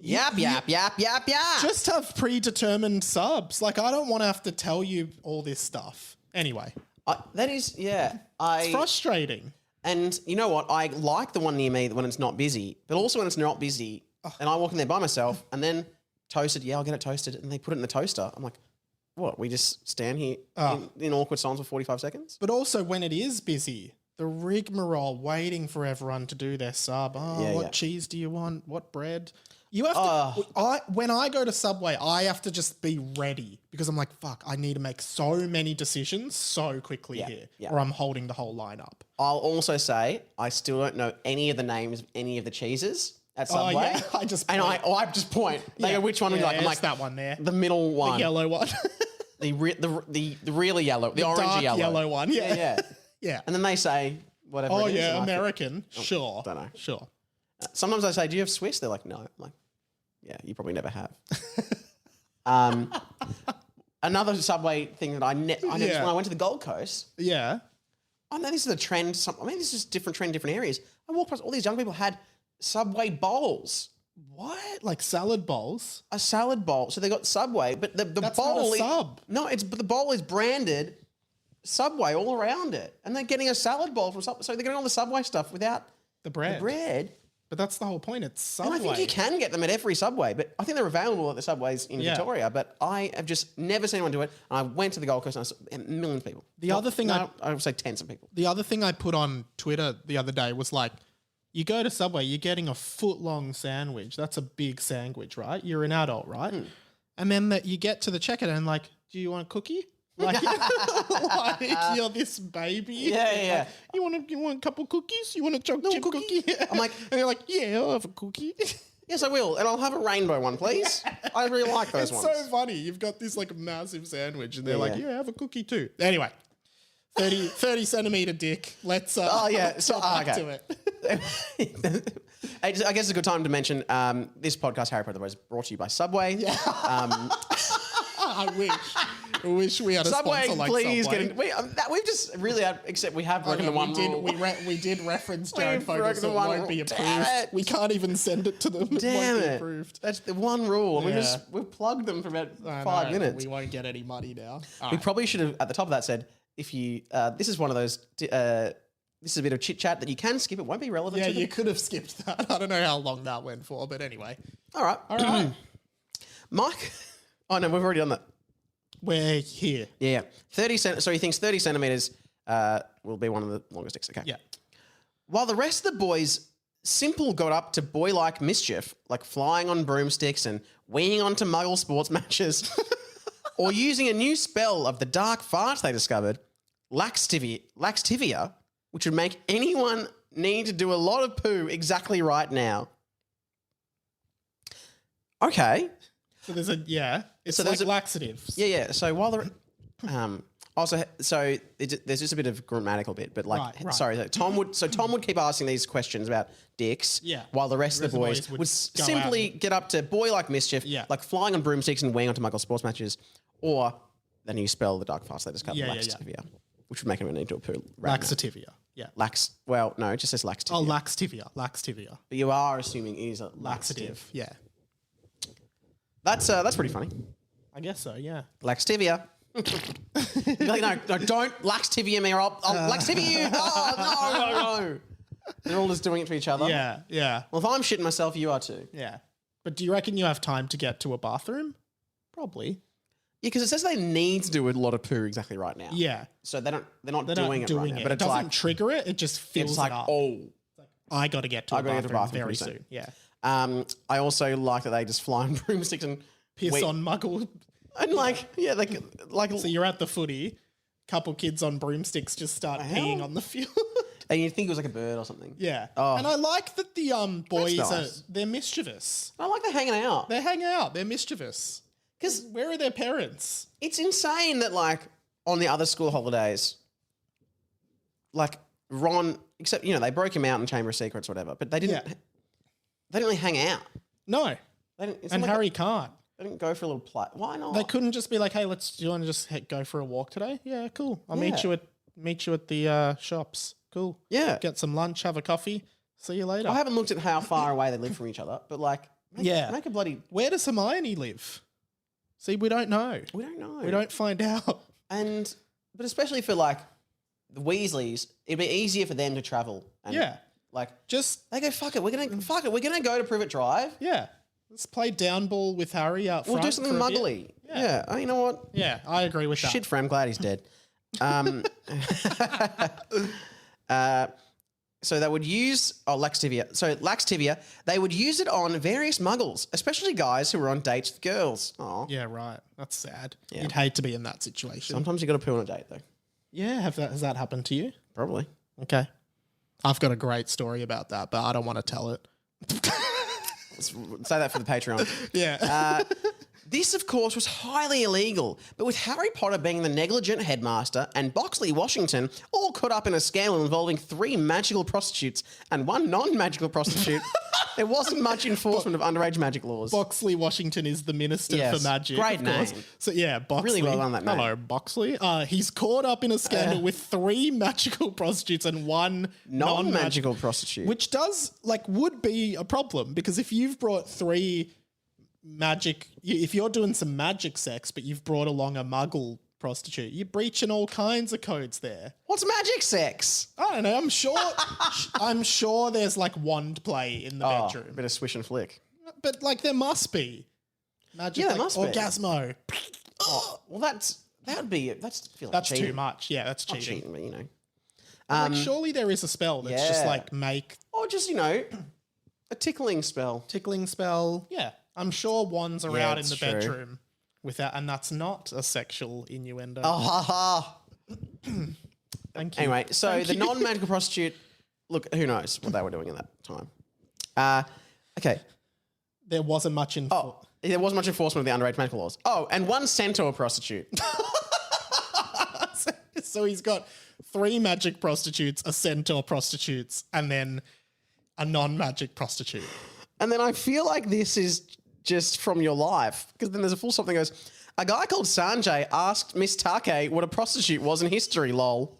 Yap. just have predetermined subs. Like, I don't want to have to tell you all this stuff. Anyway, That is, yeah. it's frustrating. And you know what? I like the one near me when it's not busy, but also when it's not busy, and I walk in there by myself, and then toasted. Yeah, I'll get it toasted, and they put it in the toaster. I'm like, what? We just stand here in awkward silence for 45 seconds? But also when it is busy, the rigmarole waiting for everyone to do their sub. Yeah, What yeah. cheese do you want? What bread? You have to. When I go to Subway, I have to just be ready because I'm like, fuck, I need to make so many decisions so quickly here, or I'm holding the whole line up. I'll also say I still don't know any of the names of any of the cheeses at Subway. Yeah. I just point. They go, which one would you like? I'm like, that one there. The middle one. The yellow one. the really yellow. The orange dark yellow one. Yeah. Yeah. And then they say whatever it is. Yeah, American. Sure. Don't know. Sure. Sometimes I say, do you have Swiss? They're like, no. I'm like, yeah, you probably never have. Another Subway thing that I noticed when I went to the Gold Coast. Yeah. I know this is a trend. This is different trend, different areas. I walked past all these young people had Subway bowls. What? Like salad bowls? A salad bowl. So they got Subway, but the That's bowl not a sub. No, but the bowl is branded Subway all around it, and they're getting a salad bowl from Subway. So they're getting all the Subway stuff without the bread. But that's the whole point. It's Subway. And I think you can get them at every Subway, but I think they're available at the Subways in Victoria. But I have just never seen anyone do it. And I went to the Gold Coast and I saw millions of people. I would say tens of people. The other thing I put on Twitter the other day was like, you go to Subway, you're getting a foot-long sandwich. That's a big sandwich, right? You're an adult, right? And then you get to the checkout and like, do you want a cookie? Like, you're this baby. Yeah. Like, you want a couple cookies? You want a chocolate chip cookie? I'm like, and they're like, yeah, I'll have a cookie. Yes, I will. And I'll have a rainbow one, please. I really like those ones. It's so funny. You've got this like massive sandwich and they're like, yeah, have a cookie too. Anyway, 30 centimeter dick. Let's get back to it. I guess it's a good time to mention this podcast, Harry Potter, was brought to you by Subway. Yeah. I wish we had a Subway, sponsor like please Subway. We've just really had, except we have broken the one rule. We did reference Jared Fogle, so it one won't rule. be approved. Damn it. We can't even send it to them. Damn it won't be it. approved. That's the one rule. Yeah. We've plugged them for about I 5 know, minutes. We won't get any money now. We probably should have, at the top of that, said, if you, this is one of those, this is a bit of chit chat that you can skip. It won't be relevant Yeah, to you could have skipped that. I don't know how long that went for, but anyway. All right. Mike. Oh, no, we've already done that. We're here. Yeah. 30 So he thinks 30 centimeters will be one of the longest dicks. Okay. Yeah. While the rest of the boys simple got up to boy-like mischief, like flying on broomsticks and weeing onto muggle sports matches, or using a new spell of the dark fart they discovered, laxtivia, which would make anyone need to do a lot of poo exactly right now. Okay. So there's it's there's like laxatives. Yeah. So while the there's just a bit of grammatical bit, but like Right. sorry, Tom would keep asking these questions about dicks, while the rest of the boys would go simply get up to boy-like mischief, like flying on broomsticks and weighing onto Michael sports matches, or the new spell, the dark fast they discovered, laxtivia, which would make him need to a poo. Right now. Laxativia. Yeah. Well, no, it just says laxtivia. Oh, laxtivia. But you are assuming it is a Laxative. Yeah. That's pretty funny. I guess so, yeah. Laxtivia. You're like, no, don't laxtivia me or I'll laxtivia you. Oh, no. They're all just doing it to each other. Yeah. Well, if I'm shitting myself, you are too. Yeah. But do you reckon you have time to get to a bathroom? Probably. Yeah, because it says they need to do a lot of poo exactly right now. Yeah. So they're not doing it right now. But it doesn't trigger it. It just fills it's like, it up. oh. I got to get to a bathroom very soon. Yeah. I also like that they just fly on broomsticks and piss on muggle. And so you're at the footy, couple kids on broomsticks just start peeing on the field. And you'd think it was like a bird or something. Yeah. Oh. And I like that the boys nice. they're mischievous. I like they're hanging out. They're hanging out. They're mischievous. Because where are their parents? It's insane that like on the other school holidays, like Ron, except they broke him out in Chamber of Secrets or whatever, but they didn't. They didn't really hang out. No. And Harry can't. They didn't go for a little play. Why not? They couldn't just be like, "Hey, do you want to just go for a walk today?" Yeah, cool. I'll meet you at the shops. Cool. Yeah. Get some lunch, have a coffee. See you later. I haven't looked at how far away they live from each other, but like, make a bloody. Where does Hermione live? See, we don't know. We don't know. We don't find out. But especially for like the Weasleys, it'd be easier for them to travel. And like, just they go, fuck it. We're gonna go to Privet Drive. Yeah. Let's play down ball with Harry out front. We'll do something muggly. Yeah. Oh, you know what? Yeah, I agree with that. Shit, I'm glad he's dead. So they would use laxtivia. So laxtivia, they would use it on various muggles, especially guys who were on dates with girls. Oh, Yeah, right. That's sad. Yeah. You'd hate to be in that situation. sometimes you got to poo on a date though. Yeah, has that happened to you? Probably. Okay. I've got a great story about that, but I don't want to tell it. Say that for the Patreon. Yeah. This, of course, was highly illegal, but with Harry Potter being the negligent headmaster and Boxley Washington all caught up in a scandal involving 3 magical prostitutes and 1 non-magical prostitute, there wasn't much enforcement of underage magic laws. Boxley Washington is the Minister Yes, for Magic. great of course. name. So yeah, Boxley. Really well done, that name. Hello, Boxley. He's caught up in a scandal with 3 magical prostitutes and 1 Non-magical prostitute. which would be a problem because if you've brought 3 magic, if you're doing some magic sex, but you've brought along a muggle prostitute, you're breaching all kinds of codes there. What's magic sex? I don't know. I'm sure there's like wand play in the A bedroom, bit of swish and flick. but like there must be magic. Yeah, there like must be. orgasmo. Well, that's feel like That's cheating. too much. Yeah, that's Not cheating. cheating, but you know. Like, surely there is a spell that's just yeah. like make Or just, you know, a tickling spell. tickling spell. Yeah, I'm sure wands are out in it's the true. bedroom without, and that's not a sexual innuendo. Oh, ha ha. Thank you. Anyway, so Thank the you. non-magical prostitute, look, who knows what they were doing at that time. Okay. There wasn't much in. Oh, there wasn't much enforcement of the underage medical laws. Oh, and 1 centaur prostitute. So he's got 3 magic prostitutes, a centaur prostitutes, and then a non-magic prostitute. And then I feel like this is just from your life, because then there's a full stop that goes, a guy called Sanjay asked Miss Take what a prostitute was in history, lol.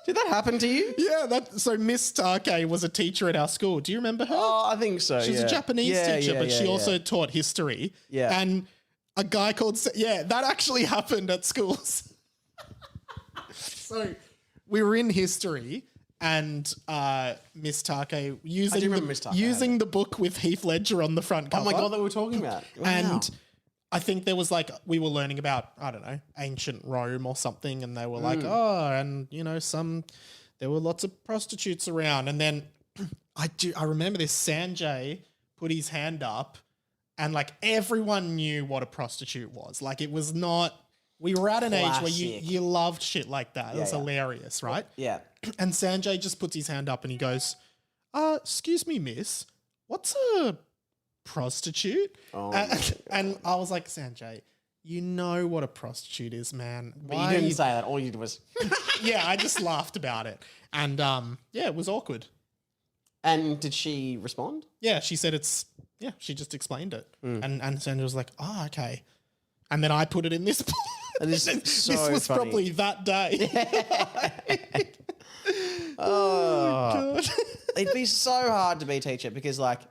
Did that happen to you? Yeah, so Miss Take was a teacher at our school. Do you remember her? Oh, I think so. She's yeah. a Japanese Yeah, teacher, yeah, but yeah, she yeah. also taught history. Yeah. And a guy called... that actually happened at schools. So we were in history and Miss Take using, remember Miss Take, using the book with Heath Ledger on the front cover. Oh my God, that we were talking about. Wow. And I think there was like, we were learning about, I don't know, ancient Rome or something. And they were like, and you know, there were lots of prostitutes around. And then I remember this, Sanjay put his hand up and like everyone knew what a prostitute was. Like it was not, we were at an age where Classic. you loved shit like that. It was yeah. hilarious, right? Yeah. And Sanjay just puts his hand up and he goes, excuse me, miss, what's a prostitute? Oh, and I was like, Sanjay, you know what a prostitute is, man. But you didn't say that. All you did was... Yeah, I just laughed about it. And yeah, it was awkward. And did she respond? Yeah, she said she just explained it. And Sanjay was like, oh, okay. And then I put it in this book. That is This so was funny. probably that day. Oh. God. It'd be so hard to be a teacher because, like,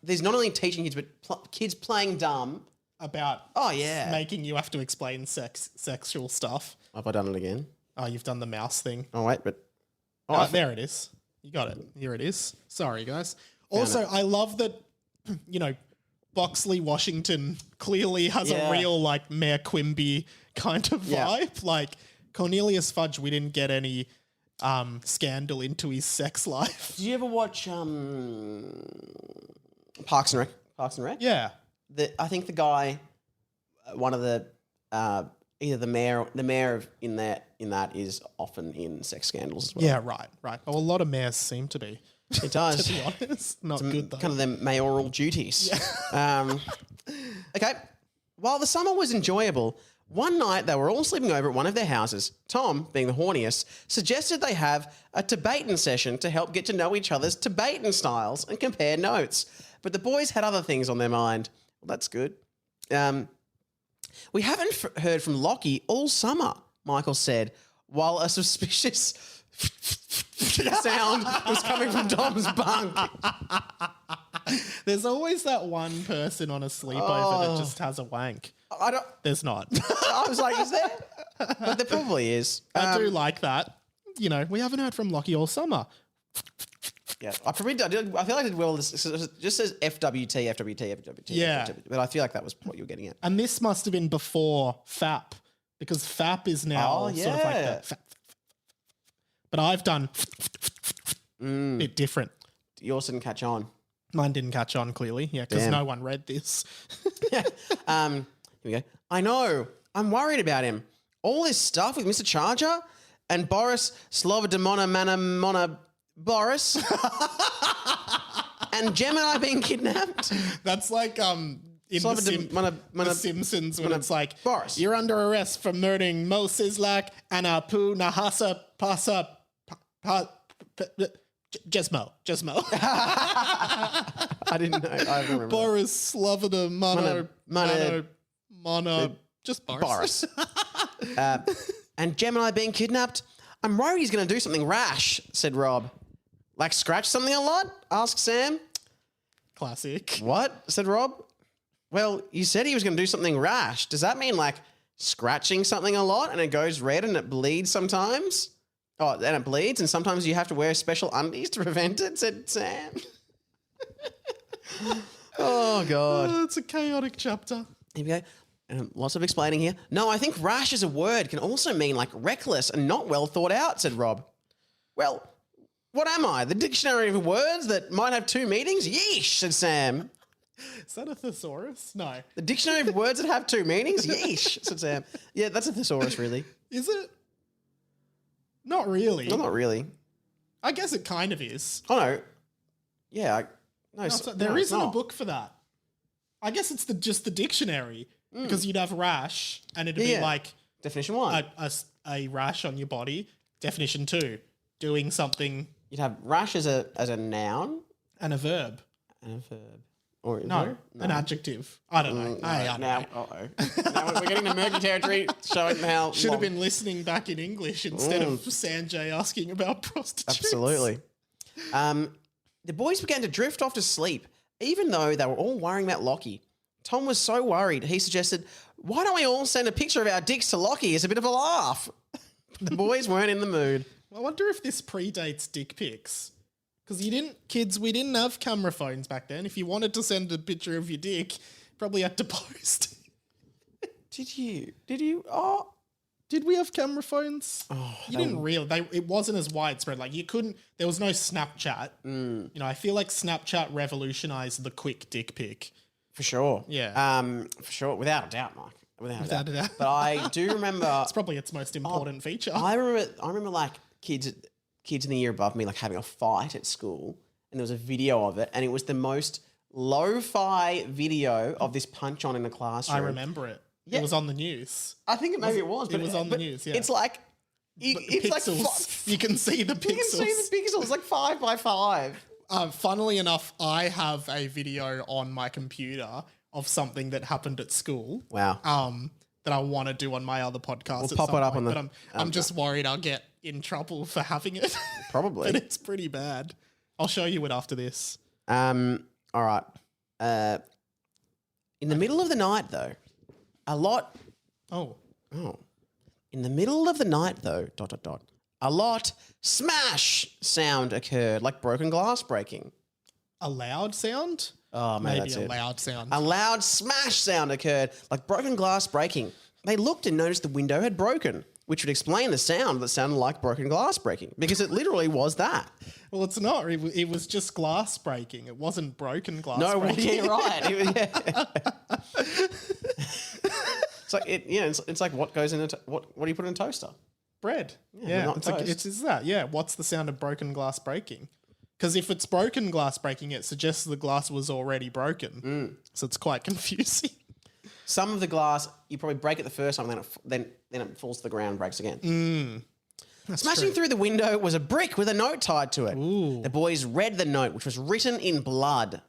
there's not only teaching kids, but kids playing dumb. About Oh, yeah. making you have to explain sexual stuff. Have I done it again? Oh, you've done the mouse thing. Oh, wait, but... Oh, there it is. You got it. Here it is. Sorry, guys. Also, I love that, you know, Boxley Washington clearly has Yeah. a real, like, Mayor Quimby kind of Yeah. vibe. Like, Cornelius Fudge, we didn't get any scandal into his sex life. Did you ever watch Parks and Rec? Parks and Rec? Yeah. I think the guy, one of the either the mayor of in that is often in sex scandals as well. Yeah, right. Well, a lot of mayors seem to be, It does. to be honest. Not good, though. Kind of their mayoral duties. Okay. While the summer was enjoyable, one night they were all sleeping over at one of their houses. Tom, being the horniest, suggested they have a Tibetan session to help get to know each other's Tibetan styles and compare notes. But the boys had other things on their mind. Well, that's good. We haven't heard from Lachy all summer, Michael said, while a suspicious sound was coming from Tom's bunk. There's always that one person on a sleepover that just has a wank. I don't. There's not. I was like, is there? But there probably is. I do like that. You know, we haven't heard from Lachy all summer. Yeah, I feel like I did well. This just says FWT, FWT, FWT. Yeah. FWT, but I feel like that was what you were getting at. And this must have been before FAP because fap is now Oh, sort of like yeah. that. Fap. But I've done a bit different. Yours didn't catch on. Mine didn't catch on clearly, yeah, because Damn. no one read this. Here we go. I know. I'm worried about him. All this stuff with Mr. Charger and Boris Slobodomona Mana Boris and Gemini being kidnapped. That's like in The Simpsons when it's like, Boris. you're under arrest for murdering Mo Sislak and Apu Nahasa Pasa Jesmo. I didn't know. I don't remember. Boris Sloboda Mono. Just Boris. And Gemini being kidnapped. I'm worried he's going to do something rash, said Rob. Like scratch something a lot? Asked Sam. Classic. What? Said Rob. Well, you said he was going to do something rash. Does that mean like scratching something a lot and it goes red and it bleeds sometimes? Oh, and it bleeds and sometimes you have to wear special undies to prevent it, said Sam. Oh, God. Oh, it's a chaotic chapter. Here we go. Lots of explaining here. No, I think rash as a word can also mean like reckless and not well thought out, said Rob. Well, what am I? The dictionary of words that might have two meanings? Yeesh, said Sam. Is that a thesaurus? No. The dictionary of words that have two meanings? Yeesh, said Sam. Yeah, that's a thesaurus, really. Is it? Not really. No, not really. I guess it kind of is. Oh, no. Yeah. There isn't a book for that. I guess it's just the dictionary because you'd have rash and it'd be like definition 1. a rash on your body. Definition 2, doing something. You'd have rash as a noun And a verb. and a verb. Or No, an adjective. I don't know. I don't know. Now we're getting to murky territory, showing how Should have been listening back in English instead of Sanjay asking about prostitutes. Absolutely. The boys began to drift off to sleep, even though they were all worrying about Lachy. Tom was so worried, he suggested, why don't we all send a picture of our dicks to Lachy as a bit of a laugh? The boys weren't in the mood. I wonder if this predates dick pics. Because we didn't have camera phones back then. If you wanted to send a picture of your dick, probably had to post. Did you? Oh. Did we have camera phones? Oh, you didn't really. It wasn't as widespread. Like you couldn't. There was no Snapchat. You know, I feel like Snapchat revolutionized the quick dick pic. For sure. Yeah. For sure. Without a doubt, Mike. Without a doubt. But I do remember. It's probably its most important feature. I remember like kids in the year above me like having a fight at school, and there was a video of it, and it was the most lo-fi video of this punch on in a classroom. I remember it. Yeah. It was on the news. I think maybe it was. It was on the news, yeah. It's like... It's pixels. You can see the pixels. You can see the pixels, like 5 by 5. Funnily enough, I have a video on my computer of something that happened at school. Wow. That I want to do on my other podcast. We'll pop it up on the... But I'm just worried I'll get in trouble for having it. Probably. But it's pretty bad. I'll show you it after this. All right. In the middle of the night, though, Oh. In the middle of the night, though, ... a lot smash sound occurred, like broken glass breaking. A loud sound? Oh, man, Maybe that's a loud sound. A loud smash sound occurred, like broken glass breaking. They looked and noticed the window had broken, which would explain the sound that sounded like broken glass breaking, because it literally was that. Well, it's not. It was just glass breaking. It wasn't broken glass No, well, breaking. yeah, right. It's like it's like what goes in what do you put in a toaster? Bread. Yeah, Yeah, not it's like toast. it's that. Yeah, what's the sound of broken glass breaking? Because if it's broken glass breaking, it suggests the glass was already broken. So it's quite confusing. Some of the glass you probably break it the first time, and then it falls to the ground and breaks again. Smashing through the window was a brick with a note tied to it. Ooh. The boys read the note, which was written in blood,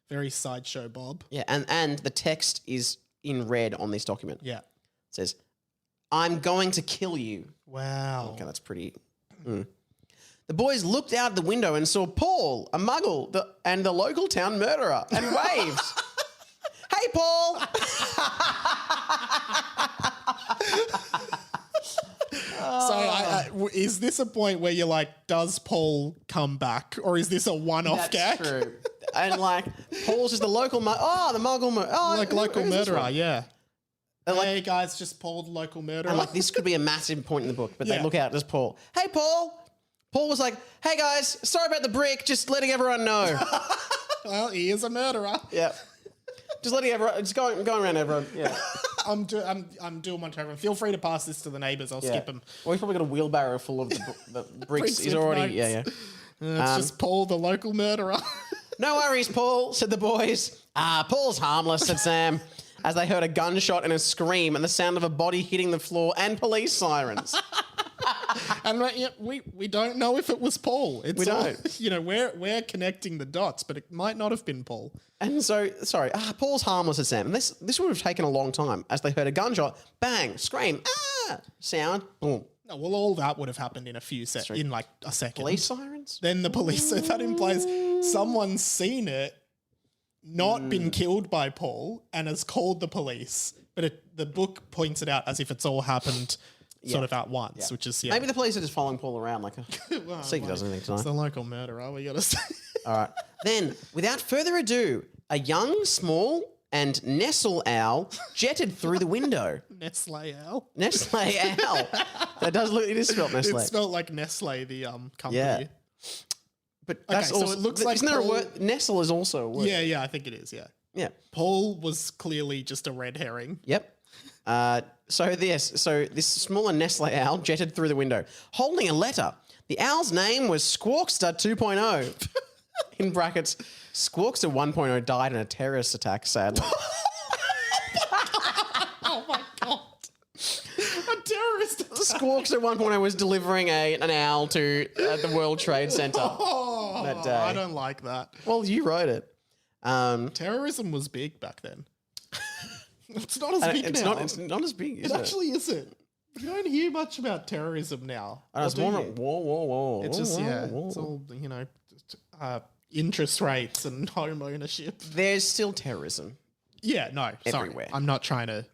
Very sideshow Bob. and the text is in red on this document. Yeah. It says, "I'm going to kill you." Wow. Okay, that's pretty. The boys looked out the window and saw Paul, a muggle, and the local town murderer, and waved. Hey, Paul! So is this a point where you're like, does Paul come back? Or is this a one-off gag? That's true. And like, Paul's just the local the muggle murderer. Like local who's this murderer, one? yeah. Hey guys, just Paul, the local murderer. And like this could be a massive point in the book, but they Yeah. look out as Paul. Hey, Paul. Paul was like, hey guys, sorry about the brick, just letting everyone know. Well, he is a murderer. Yeah. Just letting everyone, just going around everyone. Yeah. I'm doing one to everyone. Feel free to pass this to the neighbours. I'll skip them. Well, he's probably got a wheelbarrow full of the bricks. He's with already, notes. yeah. It's just Paul, the local murderer. No worries, Paul, said the boys. Paul's harmless, said Sam, as they heard a gunshot and a scream and the sound of a body hitting the floor and police sirens. And we don't know if it was Paul. We don't. You know, we're connecting the dots, but it might not have been Paul. And so, sorry, Paul's harmless, said Sam. And this would have taken a long time as they heard a gunshot, bang, scream, sound, boom. No, well, all that would have happened in in like a second. Police sirens? Then the police. So that implies someone's seen it, not been killed by Paul, and has called the police. But the book points it out as if it's all happened sort of at once, which is Maybe the police are just following Paul around like a... well, see if he does anything tonight. It's the local murderer, we gotta say. All right. Then, without further ado, a young, small, and nestle owl jetted through the window. Nestle owl. Nestle owl. That does look. It is spelled Nestle. It's spelled like Nestle, the company. Yeah. But that's so also. it looks like isn't there a Paul- word? Nestle is also a word. Yeah, I think it is. Yeah. Yeah. Paul was clearly just a red herring. Yep. So this smaller Nestle owl jetted through the window, holding a letter. The owl's name was Squawkster 2.0. In brackets, Squawkster 1.0 died in a terrorist attack, sadly. Oh my god. A terrorist attack. Squawkster 1.0 was delivering an owl to the World Trade Center Oh, that day. I don't like that. Well, you wrote it. Terrorism was big back then. It's not as big it's now. It's not as big, is It it? actually isn't. You don't hear much about terrorism now. It's Or do more you? whoa. It's just, whoa. it's all, interest rates and home ownership. There's still terrorism. Yeah, no, sorry. Everywhere. I'm not trying to,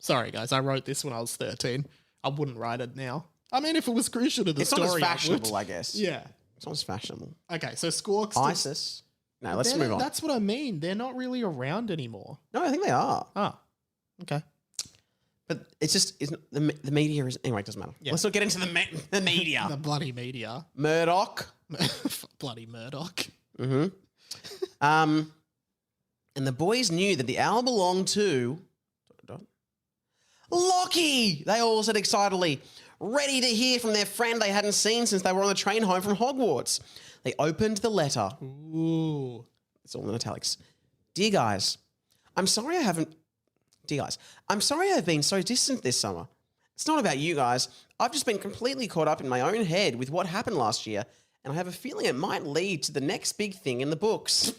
Sorry, guys. I wrote this when I was 13. I wouldn't write it now. I mean, if it was crucial to the It's story, not as I fashionable, would. I guess. Yeah. It's not as fashionable. Okay, so Squawks. ISIS. No, let's move on. That's what I mean. They're not really around anymore. No, I think they are. Ah, okay. But it's just the media is anyway. It doesn't matter. Yeah. Let's not get into the media. The bloody media. Murdoch. Bloody Murdoch. And the boys knew that the owl belonged to Lachy. They all said excitedly, ready to hear from their friend they hadn't seen since they were on the train home from Hogwarts. They opened the letter. Ooh. It's all in italics. Dear guys, I'm sorry I've been so distant this summer. It's not about you guys. I've just been completely caught up in my own head with what happened last year, and I have a feeling it might lead to the next big thing in the books.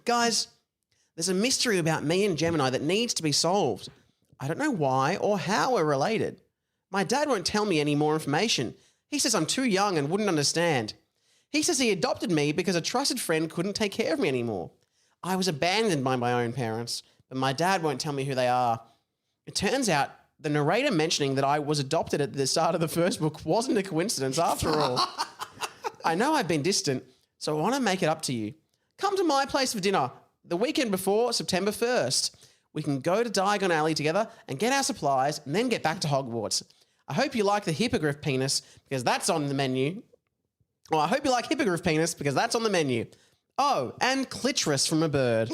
Guys, there's a mystery about me and Gemini that needs to be solved. I don't know why or how we're related. My dad won't tell me any more information. He says I'm too young and wouldn't understand. He says he adopted me because a trusted friend couldn't take care of me anymore. I was abandoned by my own parents, but my dad won't tell me who they are. It turns out the narrator mentioning that I was adopted at the start of the first book wasn't a coincidence after all. I know I've been distant, so I want to make it up to you. Come to my place for dinner the weekend before September 1st. We can go to Diagon Alley together and get our supplies and then get back to Hogwarts. I hope you like the hippogriff penis because that's on the menu. Well, I hope you like hippogriff penis because that's on the menu. Oh, and clitoris from a bird.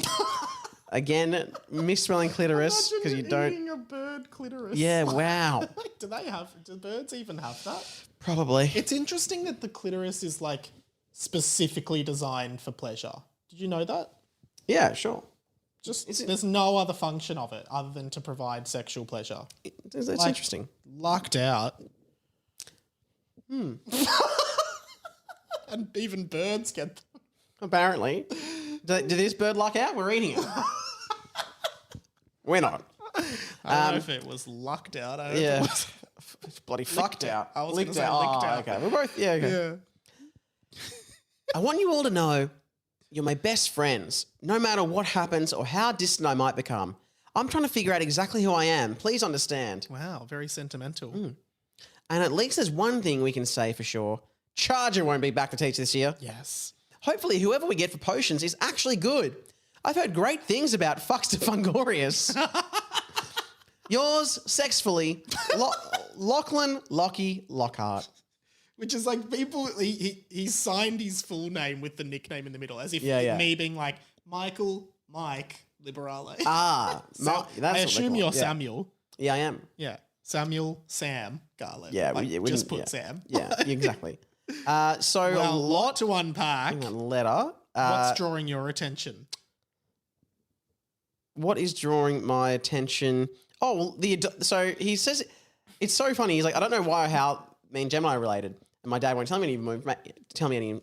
Again, misspelling clitoris because you don't. Eating a bird clitoris. Yeah, wow. Do birds even have that? Probably. It's interesting that the clitoris is like specifically designed for pleasure. Did you know that? Yeah, sure. There's no other function of it other than to provide sexual pleasure. It's interesting. Lucked out. And even birds get them. Apparently. Did this bird luck out? We're eating it. We're not. I don't know if it was lucked out. I don't know Yeah. if it was Bloody fucked out. I was Licked gonna say out. licked Oh, out. okay. We're both, yeah, okay. yeah. I want you all to know you're my best friends, no matter what happens or how distant I might become. I'm trying to figure out exactly who I am. Please understand. Wow, very sentimental. And at least there's one thing we can say for sure. Charger won't be back to teach this year. Yes. Hopefully whoever we get for potions is actually good. I've heard great things about Fuckster Fungorius. Yours, sexfully, Lachlan Lochy Lockhart. Which is like people, he signed his full name with the nickname in the middle, as if me being like, Michael, Mike, Liberale. So, I assume you're Samuel. Yeah, I am. Yeah. Samuel, Sam, Garland. Yeah, like, we just didn't- put Sam. Yeah, exactly. So Well, a lot to unpack. in a letter. What's drawing your attention? What is drawing my attention? Oh, well, so he says it's so funny. He's like, I don't know how me and Gemini are related, and my dad won't tell me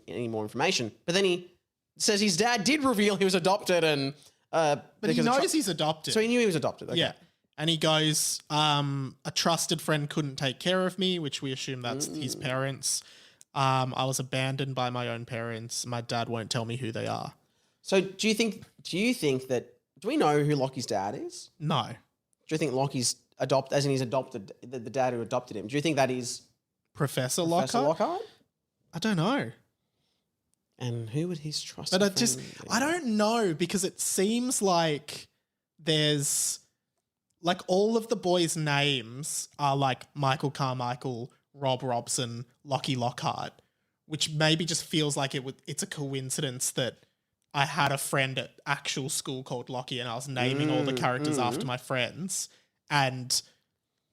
any more information. But then he says his dad did reveal he was adopted, and But he knows he's adopted. so he knew he was adopted. Okay. Yeah. And he goes, a trusted friend couldn't take care of me, which we assume that's his parents. I was abandoned by my own parents. My dad won't tell me who they are. So do you think that? Do we know who Lockie's dad is? No. Do you think Lockie's he's adopted the dad who adopted him? Do you think that is Professor Professor Lockhart? Lockhart? I don't know. And who would his trusted But friend be? I don't know, because it seems like there's like all of the boys' names are like Michael Carmichael, Rob Robson, Lochy Lockhart, which maybe just feels like it's a coincidence that I had a friend at actual school called Lochy and I was naming all the characters after my friends. And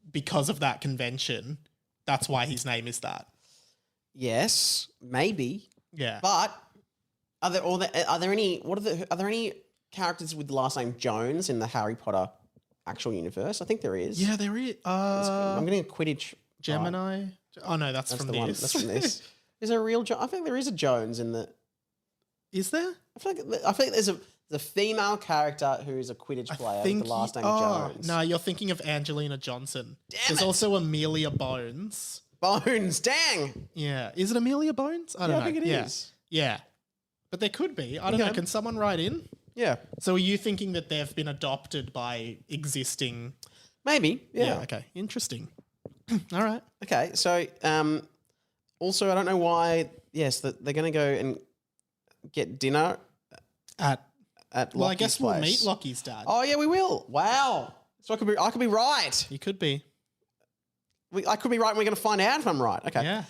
because of that convention, that's why his name is that. Yes, maybe. Yeah. But are there any characters with the last name Jones in the Harry Potter actual universe? I think there is. Yeah, there is. I'm getting a Quidditch. Gemini. Oh no, that's from the one. this. That's from this. Is there a real? I think there is a Jones in the. Is there? I feel like there's a female character who is a Quidditch player with the last name Jones. No, you're thinking of Angelina Johnson. Damn There's it. also Amelia Bones. Bones, dang. Yeah. Is it Amelia Bones? I don't know. I think it is. Yeah. But there could be. I don't know. Can someone write in? Yeah, So are you thinking that they've been adopted by existing... maybe. Yeah. Okay. Interesting. All right. Okay. So, also, I don't know why. Yes, that they're going to go and get dinner Well, I Lockie's guess we'll place. meet Lockie's dad. Oh yeah, we will. Wow. So I could be right. You could be. I could be right. And we're going to find out if I'm right. Okay. Yeah.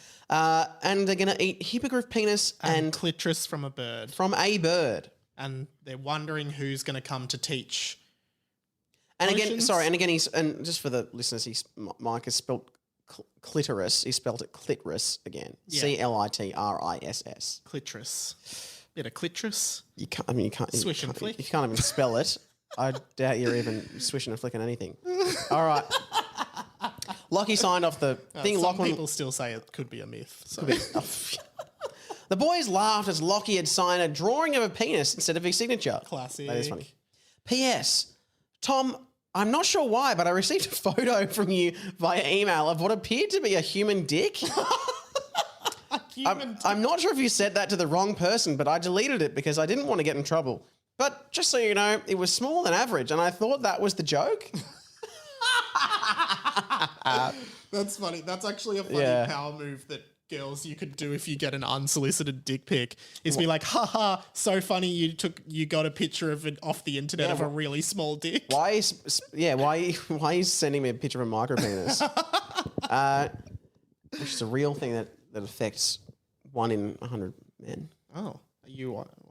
And they're going to eat hippogriff penis And clitoris from a bird. from a bird. And they're wondering who's going to come to teach. And again, Potions? sorry. And again, just for the listeners, Mike has spelled clitoris. He spelled it clitoris again. Yeah. CLITRISS. Clitoris. Bit of clitoris. You can't. I mean, you can't. Swish you and can't, flick. You can't even spell it. I doubt you're even swishing and flicking anything. All right. Lockie signed off the thing. Some Lachlan. people still say it could be a myth. So. The boys laughed as Lockie had signed a drawing of a penis instead of his signature. Classic. That is funny. P.S. Tom, I'm not sure why, but I received a photo from you via email of what appeared to be a human dick. I'm not sure if you said that to the wrong person, but I deleted it because I didn't want to get in trouble. But just so you know, it was smaller than average, and I thought that was the joke. That's funny. That's actually a funny power move that girls you could do if you get an unsolicited dick pic. Is be like, haha, so funny you got a picture of it off the internet of a really small dick. Why are you sending me a picture of a micro penis? Which is a real thing that affects 1 in 100 men. Oh, are you one of them?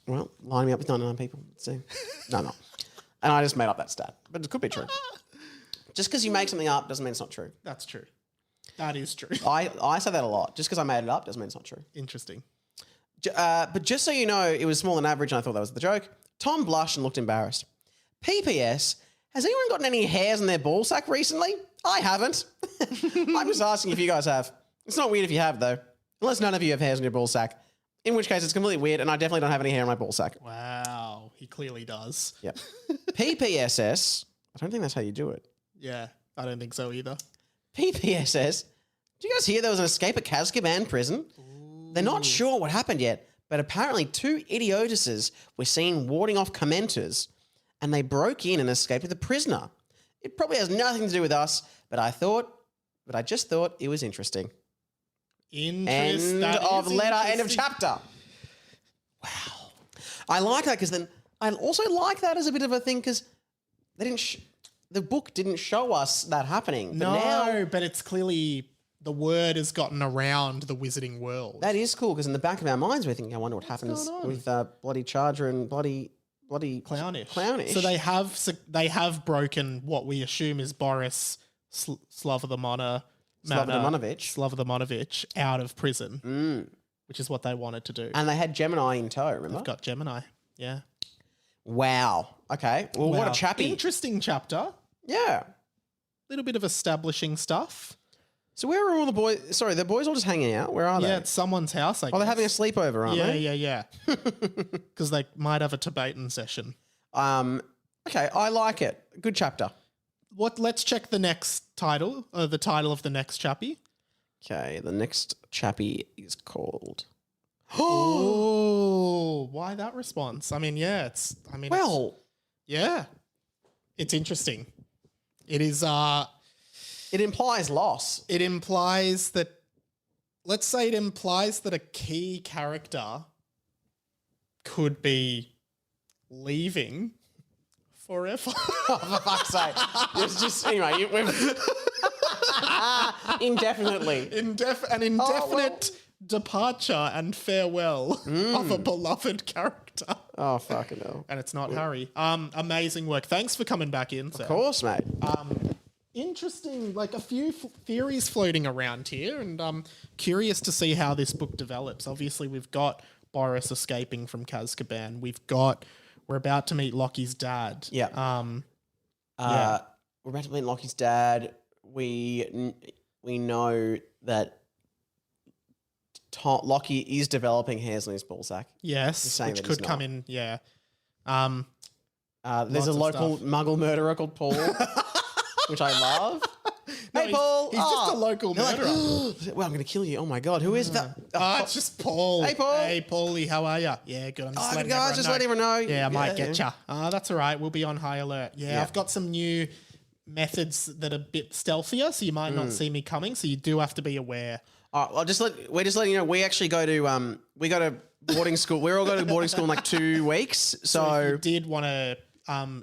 Well, line me up with 99 people. Let's see. No. And I just made up that stat, but it could be true. Just because you make something up doesn't mean it's not true. That's true. That is true. I say that a lot. Just because I made it up doesn't mean it's not true. Interesting. But just so you know, it was smaller than average, and I thought that was the joke. Tom blushed and looked embarrassed. PPS, has anyone gotten any hairs in their ball sack recently? I haven't. I'm just asking if you guys have. It's not weird if you have, though. Unless none of you have hairs in your ball sack. In which case, it's completely weird, and I definitely don't have any hair in my ball sack. Wow. He clearly does. Yep. PPSS, I don't think that's how you do it. Yeah, I don't think so either. PPSS, did you guys hear there was an escape at Kazkaban prison? They're not sure what happened yet, but apparently 2 idiotuses were seen warding off commenters, and they broke in and escaped with a prisoner. It probably has nothing to do with us, but I just thought it was interesting. End of letter, end of chapter. Wow. I like that because then I also like that as a bit of a thing because they didn't. The book didn't show us that happening. But now, but it's clearly the word has gotten around the wizarding world. that is cool because in the back of our minds we're thinking, I wonder what happens going on? with bloody Charger and bloody Clownish. Clownish. So they have broken what we assume is Boris Slavodamonovich out of prison, which is what they wanted to do. And they had Gemini in tow. Remember? They've got Gemini. Yeah. Wow. Okay. Well, what a Wow. chappy. Interesting chapter. Yeah. Little bit of establishing stuff. So where are all the boys? Sorry, the boys all just hanging out. Where are they? Yeah, it's someone's house. I Oh, they're having a sleepover, aren't they? Yeah. Because they might have a Tibetan session. Okay, I like it. Good chapter. Let's check the next title, the title of the next chappy. Okay, the next chappy is called. Oh, why that response? I mean, yeah, yeah, it's interesting. It is. It implies loss. It implies that. Let's say it implies that a key character could be leaving forever. Oh, for fuck's sake! It's just anyway. Indefinitely. An indefinite departure and farewell of a beloved character. Oh fucking hell! And it's not Harry. Amazing work. Thanks for coming back in, Sam. Of course, mate. Interesting, like a few theories floating around here, and I'm curious to see how this book develops. Obviously, we've got Boris escaping from Azkaban. We're about to meet Lochy's dad. Yeah. We're about to meet Lochy's dad. We know that Lochy is developing hairs on his ballsack. Yes, saying which that he's could come not. in. Yeah. There's Lots a of local stuff. Muggle murderer called Paul, which I love. Hey, Paul. He's just a local They're like, murderer. well, I'm going to kill you. Oh my god, who is that? It's just Paul. Hey, Paul. Hey, Paulie, how are you? Yeah, good. I'm just letting guys, everyone just know. let everyone know. Yeah, I might Yeah. get ya. That's all right. We'll be on high alert. Yeah, I've got some new methods that are a bit stealthier, so you might not see me coming. So you do have to be aware. We're just letting you know. We actually go to boarding school. We're all going to boarding school in like 2 weeks. So if you did want to,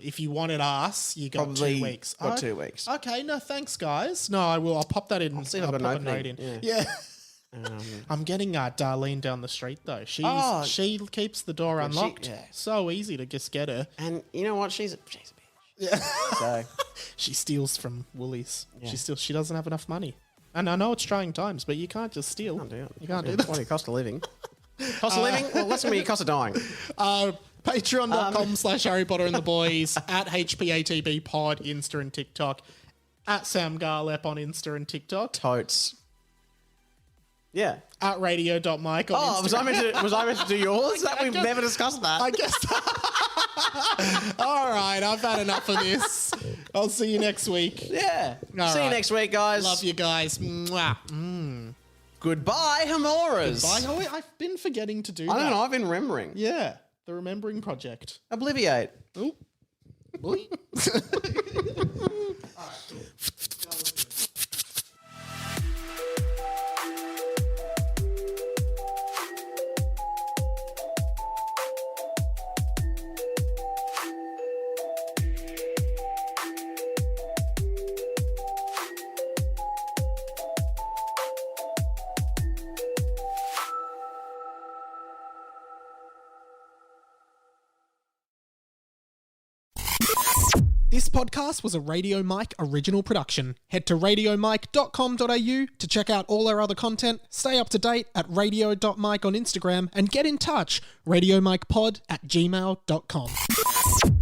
if you wanted us, you got probably 2 weeks. got 2 weeks. Okay, no, thanks, guys. No, I will. I'll pop that in. I'll see if I've got an pop a opening. note in. Yeah. I'm getting Darlene down the street though. She keeps the door unlocked. So easy to just get her. And you know what? She's a bitch. Yeah. So She steals from Woolies. She doesn't have enough money. And I know it's trying times, but you can't just steal. You can't do that. What do you cost of living? Cost of living? Well, less than me. Cost of dying. Patreon.com/Harry Potter and the Boys, at HPATB Pod, Insta and TikTok, at Sam Garlep on Insta and TikTok, Totes. Yeah. at radio.mike on Instagram. was I meant to do yours? We've never discussed that. I guess. All right, I've had enough of this. I'll see you next week. Yeah. All See you right. next week, guys. Love you guys. Mwah. Goodbye, Hamoras. Bye. I've been forgetting to do that. I don't know. I've been remembering. Yeah, the Remembering Project. Obliviate. Ooh. Boy. This podcast was a Radio Mike original production. Head to radiomike.com.au to check out all our other content, stay up to date at radio.mike on Instagram, and get in touch, radiomikepod@gmail.com.